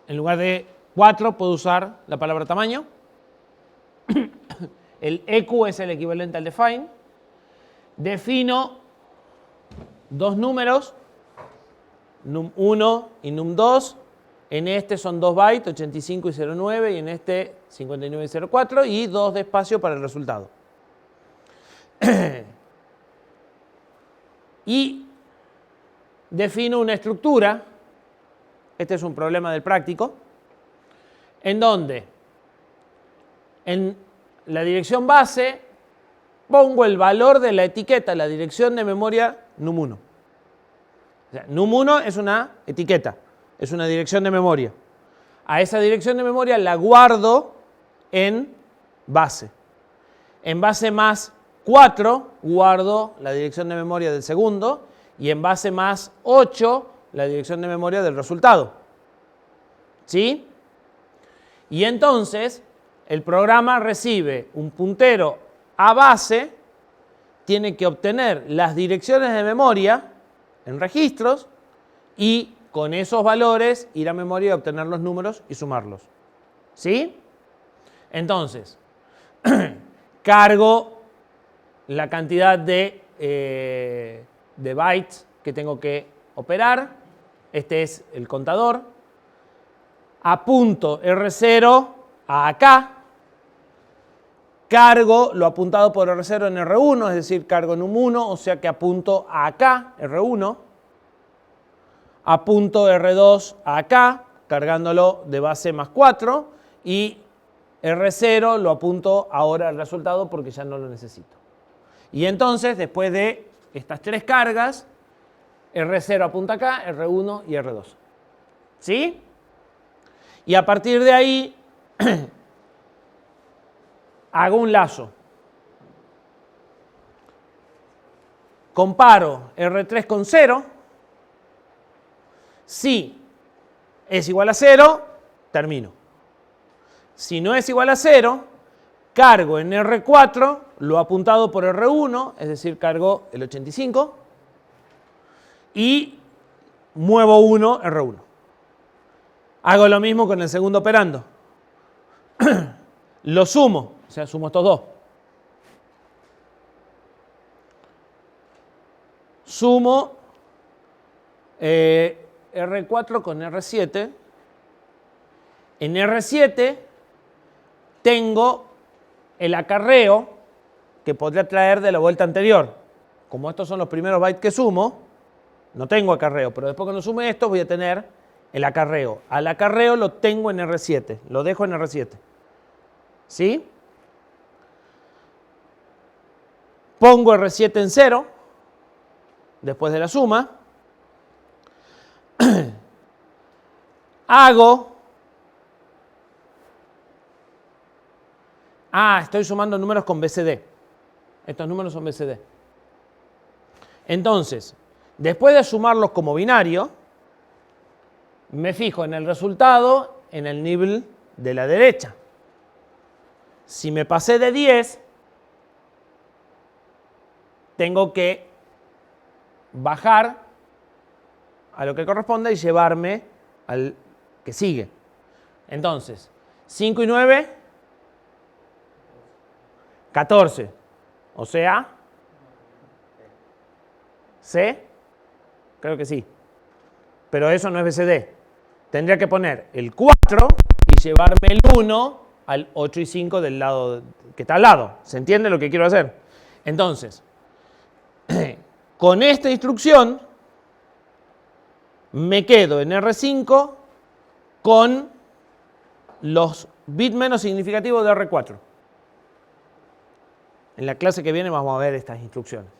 A: En lugar de 4 puedo usar la palabra tamaño. El EQ es el equivalente al define. Defino dos números, num1 y num2. En este son 2 bytes, 85 y 09, y en este 59 y 04, y 2 de espacio para el resultado. Y defino una estructura. Este es un problema del práctico, en donde en la dirección base pongo el valor de la etiqueta, la dirección de memoria num1. O sea, num1 es una etiqueta, es una dirección de memoria. A esa dirección de memoria la guardo en base. En base más 4 guardo la dirección de memoria del segundo, y en base más 8 la dirección de memoria del resultado. ¿Sí? Y entonces el programa recibe un puntero a base, tiene que obtener las direcciones de memoria en registros y con esos valores ir a memoria y obtener los números y sumarlos. ¿Sí? Entonces, cargo la cantidad de bytes que tengo que operar. Este es el contador. Apunto R0 a acá. Cargo lo apuntado por R0 en R1, es decir, cargo num1, o sea que apunto a acá, R1. Apunto R2 a acá, cargándolo de base más 4. Y R0 lo apunto ahora al resultado porque ya no lo necesito. Y entonces, después de estas tres cargas, R0 apunta acá, R1 y R2. ¿Sí? Y a partir de ahí hago un lazo. Comparo R3 con 0. Si es igual a 0, termino. Si no es igual a 0, cargo en R4 lo apuntado por R1, es decir, cargo el 85, y muevo 1 R1. Hago lo mismo con el segundo operando. Lo sumo, o sea, sumo estos dos. Sumo R4 con R7. En R7 tengo el acarreo que podría traer de la vuelta anterior. Como estos son los primeros bytes que sumo, no tengo acarreo, pero después cuando sume esto voy a tener el acarreo. Al acarreo lo tengo en R7, lo dejo en R7. ¿Sí? Pongo R7 en 0, después de la suma. Hago... estoy sumando números con BCD. Estos números son BCD. Entonces, después de sumarlos como binario, me fijo en el resultado en el nivel de la derecha. Si me pasé de 10, tengo que bajar a lo que corresponde y llevarme al que sigue. Entonces, 5 y 9, 14. O sea, ¿C? Creo que sí. Pero eso no es BCD. Tendría que poner el 4 y llevarme el 1 al 8 y 5 del lado que está al lado. ¿Se entiende lo que quiero hacer? Entonces, con esta instrucción me quedo en R5 con los bits menos significativos de R4. En la clase que viene vamos a ver estas instrucciones.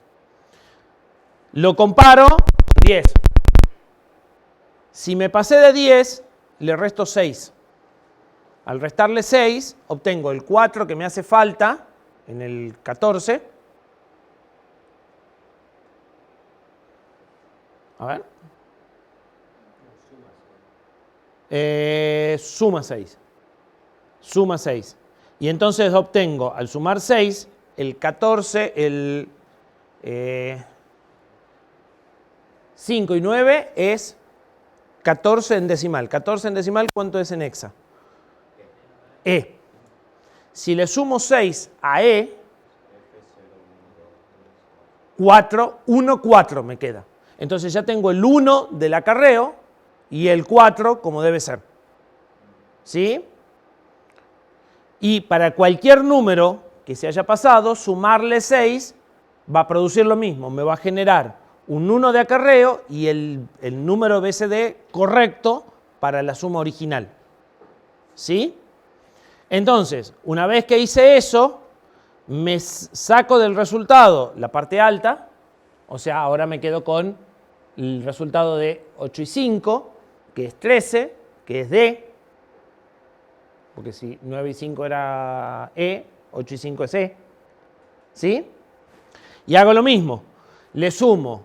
A: Lo comparo con 10. Si me pasé de 10, le resto 6. Al restarle 6, obtengo el 4 que me hace falta en el 14. A ver. Suma 6. Suma 6. Y entonces obtengo, al sumar 6, el 14, el 5 y 9 es 14 en decimal. 14 en decimal, ¿cuánto es en hexa? E. Si le sumo 6 a E, 4, 1, 4 me queda. Entonces ya tengo el 1 del acarreo y el 4 como debe ser. ¿Sí? Y para cualquier número que se haya pasado, sumarle 6 va a producir lo mismo. Me va a generar un 1 de acarreo y el número BCD correcto para la suma original. ¿Sí? Entonces, una vez que hice eso, me saco del resultado la parte alta, o sea, ahora me quedo con el resultado de 8 y 5, que es 13, que es D, porque si 9 y 5 era E, 8 y 5 es E, ¿sí? Y hago lo mismo, le sumo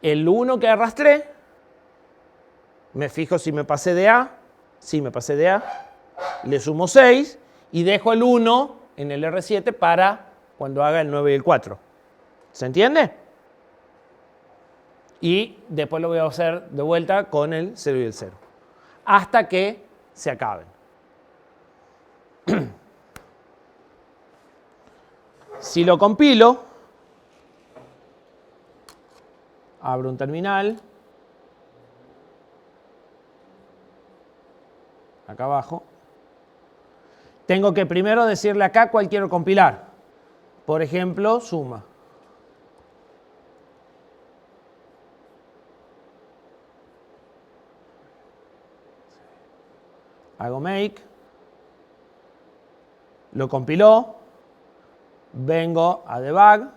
A: el 1 que arrastré, me fijo si me pasé de A, sí me pasé de A, le sumo 6 y dejo el 1 en el R7 para cuando haga el 9 y el 4. ¿Se entiende? Y después lo voy a hacer de vuelta con el 0 y el 0, hasta que se acaben. Si lo compilo, abro un terminal, acá abajo, tengo que primero decirle acá cuál quiero compilar. Por ejemplo, suma. Hago make, lo compiló, vengo a debug,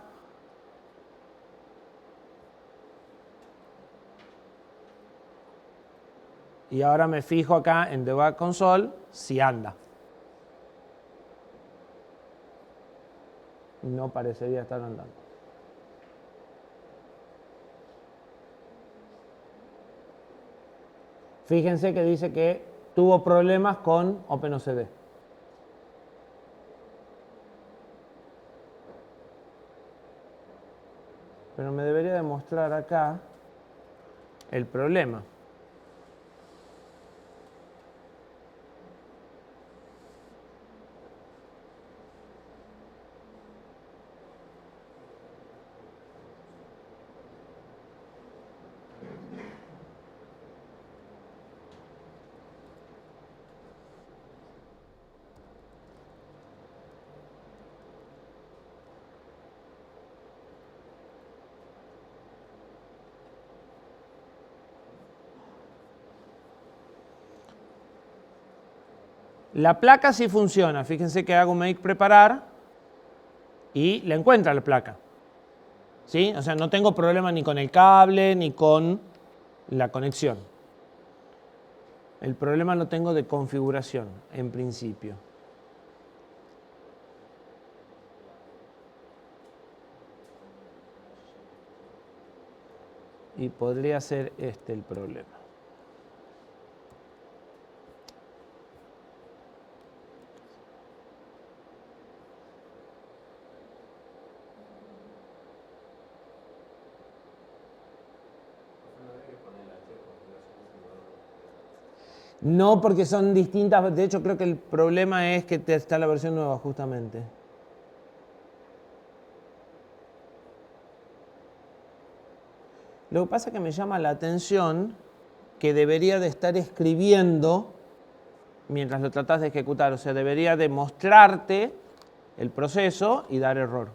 A: y ahora me fijo acá en debug console si anda. No parecería estar andando. Fíjense que dice que tuvo problemas con OpenOCD. Pero me debería demostrar acá el problema. La placa sí funciona. Fíjense que hago make preparar y le encuentra la placa. ¿Sí? O sea, no tengo problema ni con el cable ni con la conexión. El problema lo tengo de configuración, en principio. Y podría ser este el problema. No, porque son distintas. De hecho, creo que el problema es que está la versión nueva, justamente. Lo que pasa es que me llama la atención que debería de estar escribiendo mientras lo tratás de ejecutar. O sea, debería de mostrarte el proceso y dar error.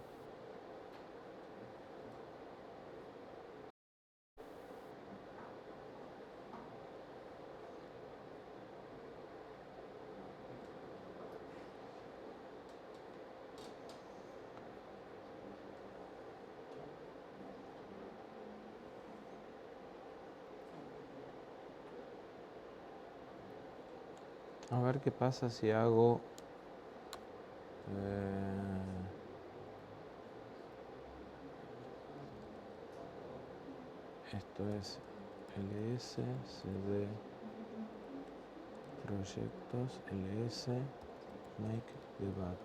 A: A ver qué pasa si hago... esto es ls, cd, proyectos, ls, make debug.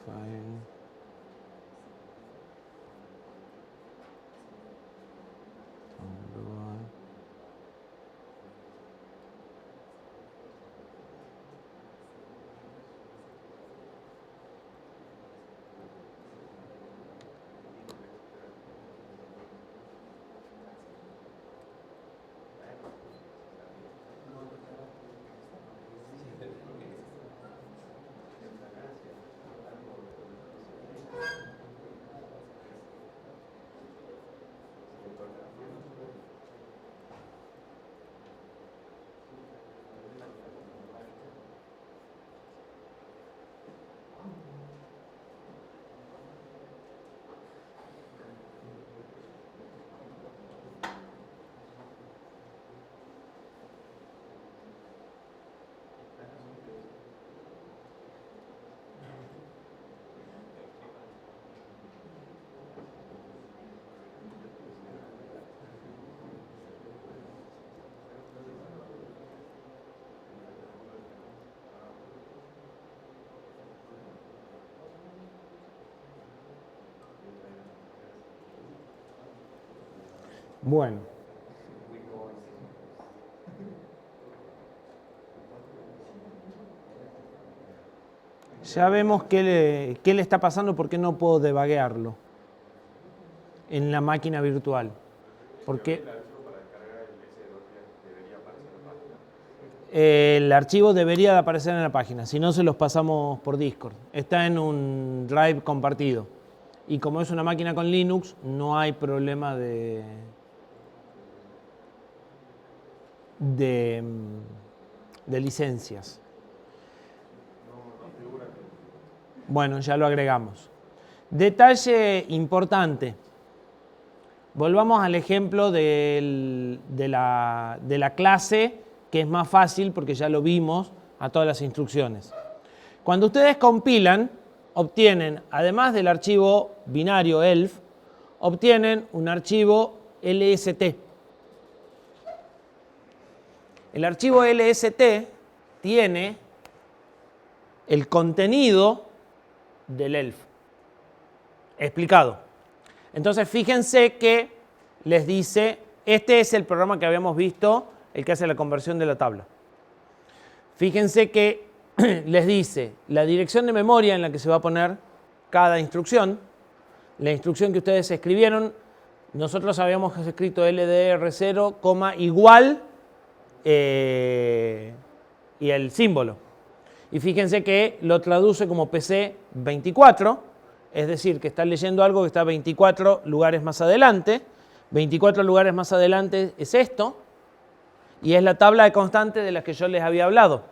A: File. Download. Bueno. Ya vemos qué le está pasando, por qué no puedo debuguearlo en la máquina virtual. Porque el archivo debería de aparecer en la página, si no se los pasamos por Discord. Está en un drive compartido. Y como es una máquina con Linux, no hay problema de licencias. Bueno, ya lo agregamos. Detalle importante. Volvamos al ejemplo de la clase que es más fácil porque ya lo vimos a todas las instrucciones. Cuando ustedes compilan, obtienen, además del archivo binario ELF, obtienen un archivo LST. El archivo LST tiene el contenido del ELF explicado. Entonces fíjense que les dice, este es el programa que habíamos visto, el que hace la conversión de la tabla. Fíjense que les dice la dirección de memoria en la que se va a poner cada instrucción, la instrucción que ustedes escribieron. Nosotros habíamos escrito LDR0, igual y el símbolo. Y fíjense que lo traduce como PC24, es decir, que está leyendo algo que está 24 lugares más adelante. 24 lugares más adelante es esto, y es la tabla de constantes de las que yo les había hablado.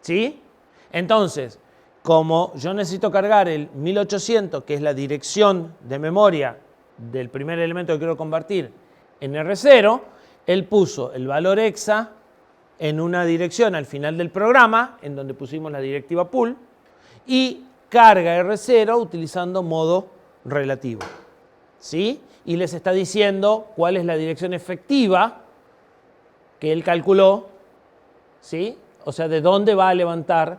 A: ¿Sí? Entonces, como yo necesito cargar el 1800, que es la dirección de memoria del primer elemento que quiero convertir en R0, él puso el valor hexa en una dirección al final del programa, en donde pusimos la directiva pool, y carga R0 utilizando modo relativo. ¿Sí? Y les está diciendo cuál es la dirección efectiva que él calculó, ¿sí? O sea, de dónde va a levantar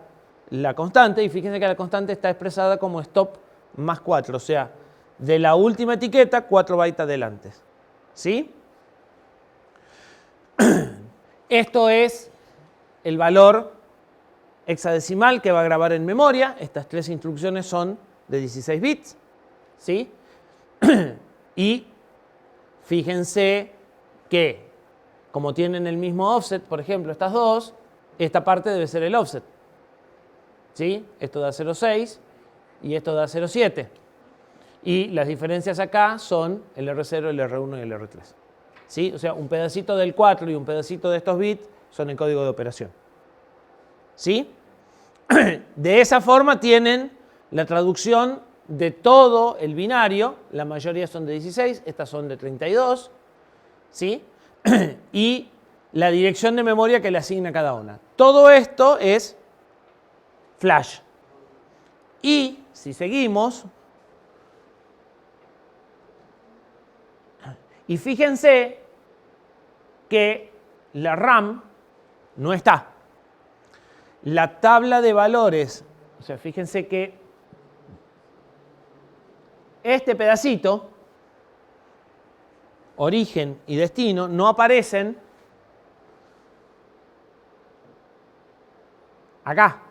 A: la constante. Y fíjense que la constante está expresada como stop más 4, o sea, de la última etiqueta 4 bytes adelante. ¿Sí? Esto es el valor hexadecimal que va a grabar en memoria. Estas tres instrucciones son de 16 bits. ¿Sí? Y fíjense que, como tienen el mismo offset, por ejemplo, estas dos, esta parte debe ser el offset. ¿Sí? Esto da 0,6 y esto da 0,7. Y las diferencias acá son el R0, el R1 y el R3. ¿Sí? O sea, un pedacito del 4 y un pedacito de estos bits son el código de operación. ¿Sí? De esa forma tienen la traducción de todo el binario. La mayoría son de 16, estas son de 32. ¿Sí? Y la dirección de memoria que le asigna cada una. Todo esto es flash. Y si seguimos, y fíjense que la RAM no está. La tabla de valores, o sea, fíjense que este pedacito, origen y destino, no aparecen acá,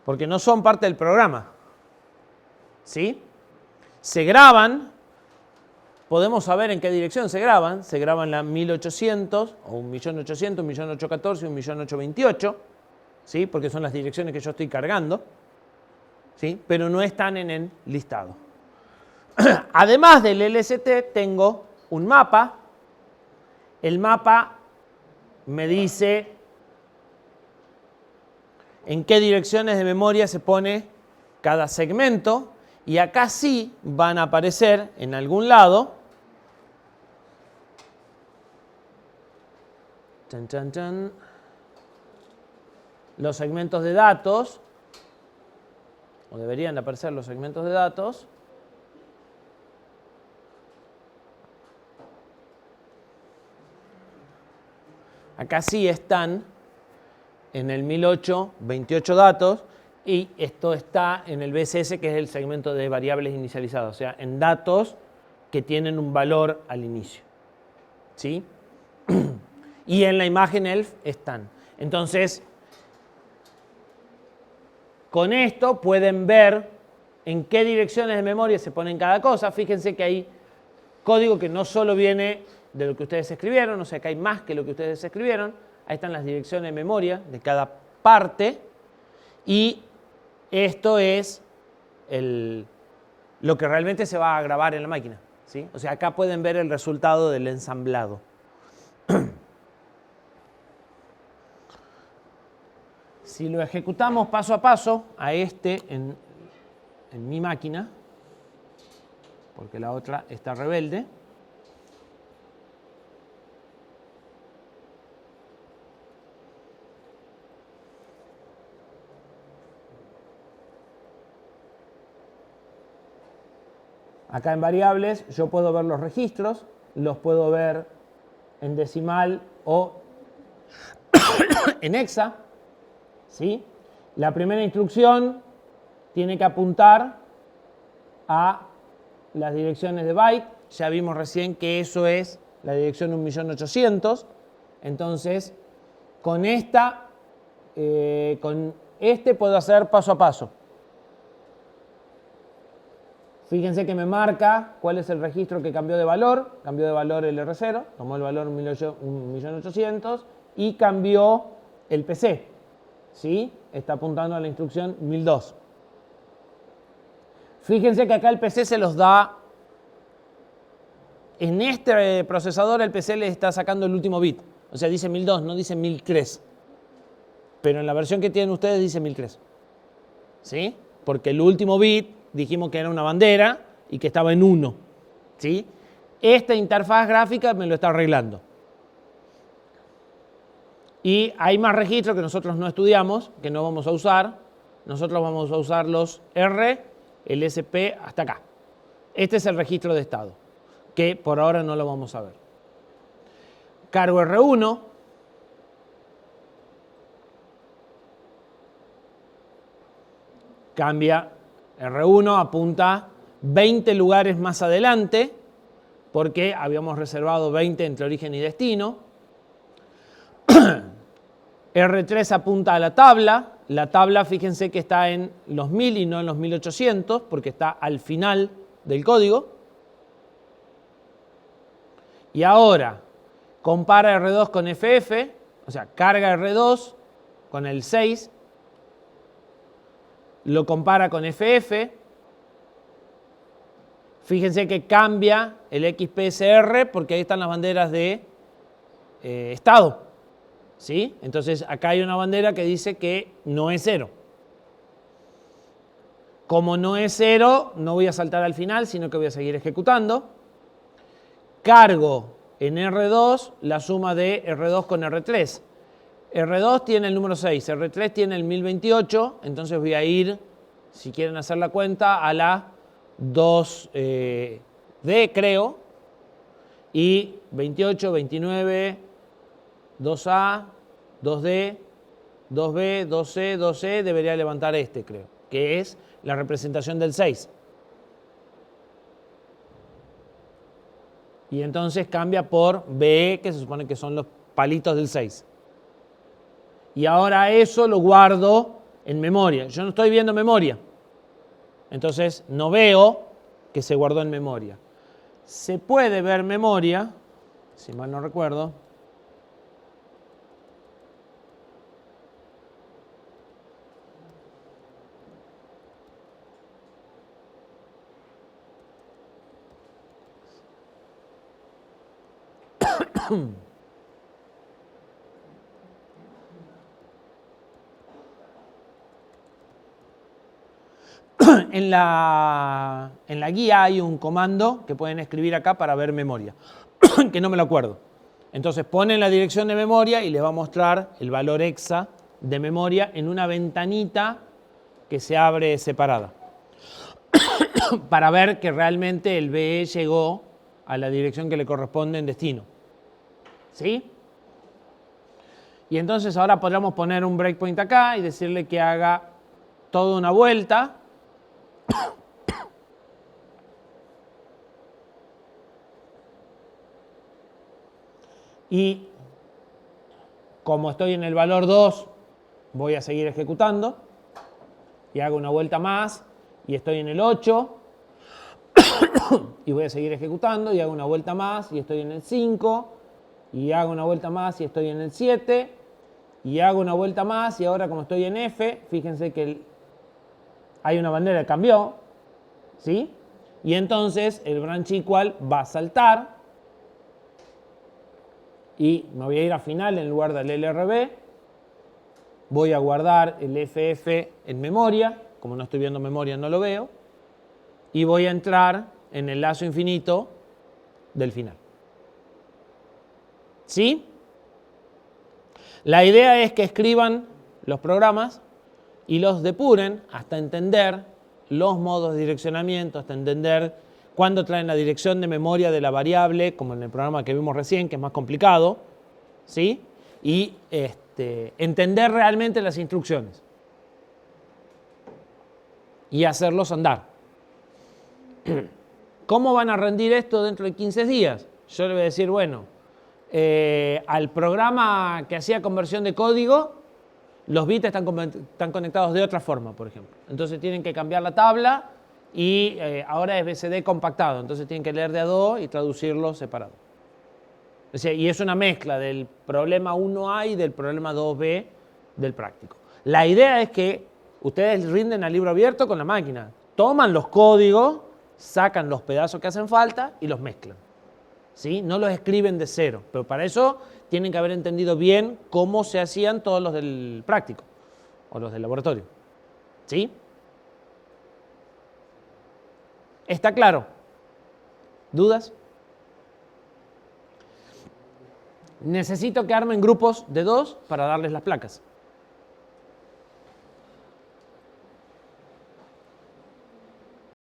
A: porque no son parte del programa. ¿Sí? Se graban, podemos saber en qué dirección se graban la 1800, o 1800, 1814, 1828, ¿sí? Porque son las direcciones que yo estoy cargando, ¿sí? Pero no están en el listado. Además del LST tengo un mapa. El mapa me dice en qué direcciones de memoria se pone cada segmento, y acá sí van a aparecer en algún lado los segmentos de datos, o deberían de aparecer los segmentos de datos. Acá sí están en el 1008, 28 datos, y esto está en el BSS, que es el segmento de variables inicializadas, o sea, en datos que tienen un valor al inicio. ¿Sí? Y en la imagen ELF están. Entonces, con esto pueden ver en qué direcciones de memoria se ponen cada cosa. Fíjense que hay código que no solo viene de lo que ustedes escribieron, o sea que hay más que lo que ustedes escribieron. Ahí están las direcciones de memoria de cada parte, y esto es lo que realmente se va a grabar en la máquina. ¿Sí? O sea, acá pueden ver el resultado del ensamblado. Si lo ejecutamos paso a paso a este en mi máquina, porque la otra está rebelde, Acá en variables yo puedo ver los registros, los puedo ver en decimal o en hexa, ¿sí? La primera instrucción tiene que apuntar a las direcciones de byte. Ya vimos recién que eso es la dirección 1.800.000. Entonces, con este puedo hacer paso a paso. Fíjense que me marca cuál es el registro que cambió de valor. Cambió de valor el R0, tomó el valor 1.800.000 y cambió el PC. ¿Sí? Está apuntando a la instrucción 1002. Fíjense que acá el PC se los da. En este procesador el PC le está sacando el último bit. O sea, dice 1002, no dice 1003. Pero en la versión que tienen ustedes dice 1003. ¿Sí? Porque el último bit dijimos que era una bandera y que estaba en 1. ¿Sí? Esta interfaz gráfica me lo está arreglando. Y hay más registros que nosotros no estudiamos, que no vamos a usar. Nosotros vamos a usar los R, el SP hasta acá. Este es el registro de estado, que por ahora no lo vamos a ver. Cargo R1. Cambia R1, apunta 20 lugares más adelante, porque habíamos reservado 20 entre origen y destino. R3 apunta a la tabla. La tabla, fíjense que está en los 1000 y no en los 1800, porque está al final del código. Y ahora compara R2 con FF, o sea, carga R2 con el 6, lo compara con FF. Fíjense que cambia el XPSR porque ahí están las banderas de estado. ¿Sí? Entonces acá hay una bandera que dice que no es 0. Como no es 0, no voy a saltar al final, sino que voy a seguir ejecutando. Cargo en R2 la suma de R2 con R3. R2 tiene el número 6, R3 tiene el 1028, entonces voy a ir, si quieren hacer la cuenta, a la 2D, creo, y 28, 29, 2A, 2D, 2B, 2C, 2C, debería levantar este, creo, que es la representación del 6. Y entonces cambia por BE, que se supone que son los palitos del 6. Y ahora eso lo guardo en memoria. Yo no estoy viendo memoria. Entonces no veo que se guardó en memoria. Se puede ver memoria, si mal no recuerdo. En la guía hay un comando que pueden escribir acá para ver memoria, que no me lo acuerdo. Entonces ponen la dirección de memoria y les va a mostrar el valor hexa de memoria en una ventanita que se abre separada para ver que realmente el BE llegó a la dirección que le corresponde en destino. ¿Sí? Y entonces ahora podríamos poner un breakpoint acá y decirle que haga toda una vuelta. Y como estoy en el valor 2, voy a seguir ejecutando. Y hago una vuelta más y estoy en el 8. Y voy a seguir ejecutando y hago una vuelta más y estoy en el 5. Y hago una vuelta más y estoy en el 7. Y hago una vuelta más y ahora como estoy en F, fíjense que hay una bandera que cambió. ¿Sí? Y entonces el branch equal va a saltar. Y me voy a ir a final en lugar del LRB. Voy a guardar el FF en memoria. Como no estoy viendo memoria, no lo veo. Y voy a entrar en el lazo infinito del final. ¿Sí? La idea es que escriban los programas y los depuren hasta entender los modos de direccionamiento, hasta entender cuándo traen la dirección de memoria de la variable, como en el programa que vimos recién, que es más complicado, ¿sí? Y entender realmente las instrucciones y hacerlos andar. ¿Cómo van a rendir esto dentro de 15 días? Yo le voy a decir, bueno, al programa que hacía conversión de código, los bits están conectados de otra forma, por ejemplo. Entonces tienen que cambiar la tabla y ahora es BCD compactado. Entonces tienen que leer de a dos y traducirlo separado. O sea, y es una mezcla del problema 1A y del problema 2B del práctico. La idea es que ustedes rinden al libro abierto con la máquina. Toman los códigos, sacan los pedazos que hacen falta y los mezclan. ¿Sí? No los escriben de cero, pero para eso tienen que haber entendido bien cómo se hacían todos los del práctico o los del laboratorio. ¿Sí? ¿Está claro? ¿Dudas? Necesito que armen grupos de 2 para darles las placas.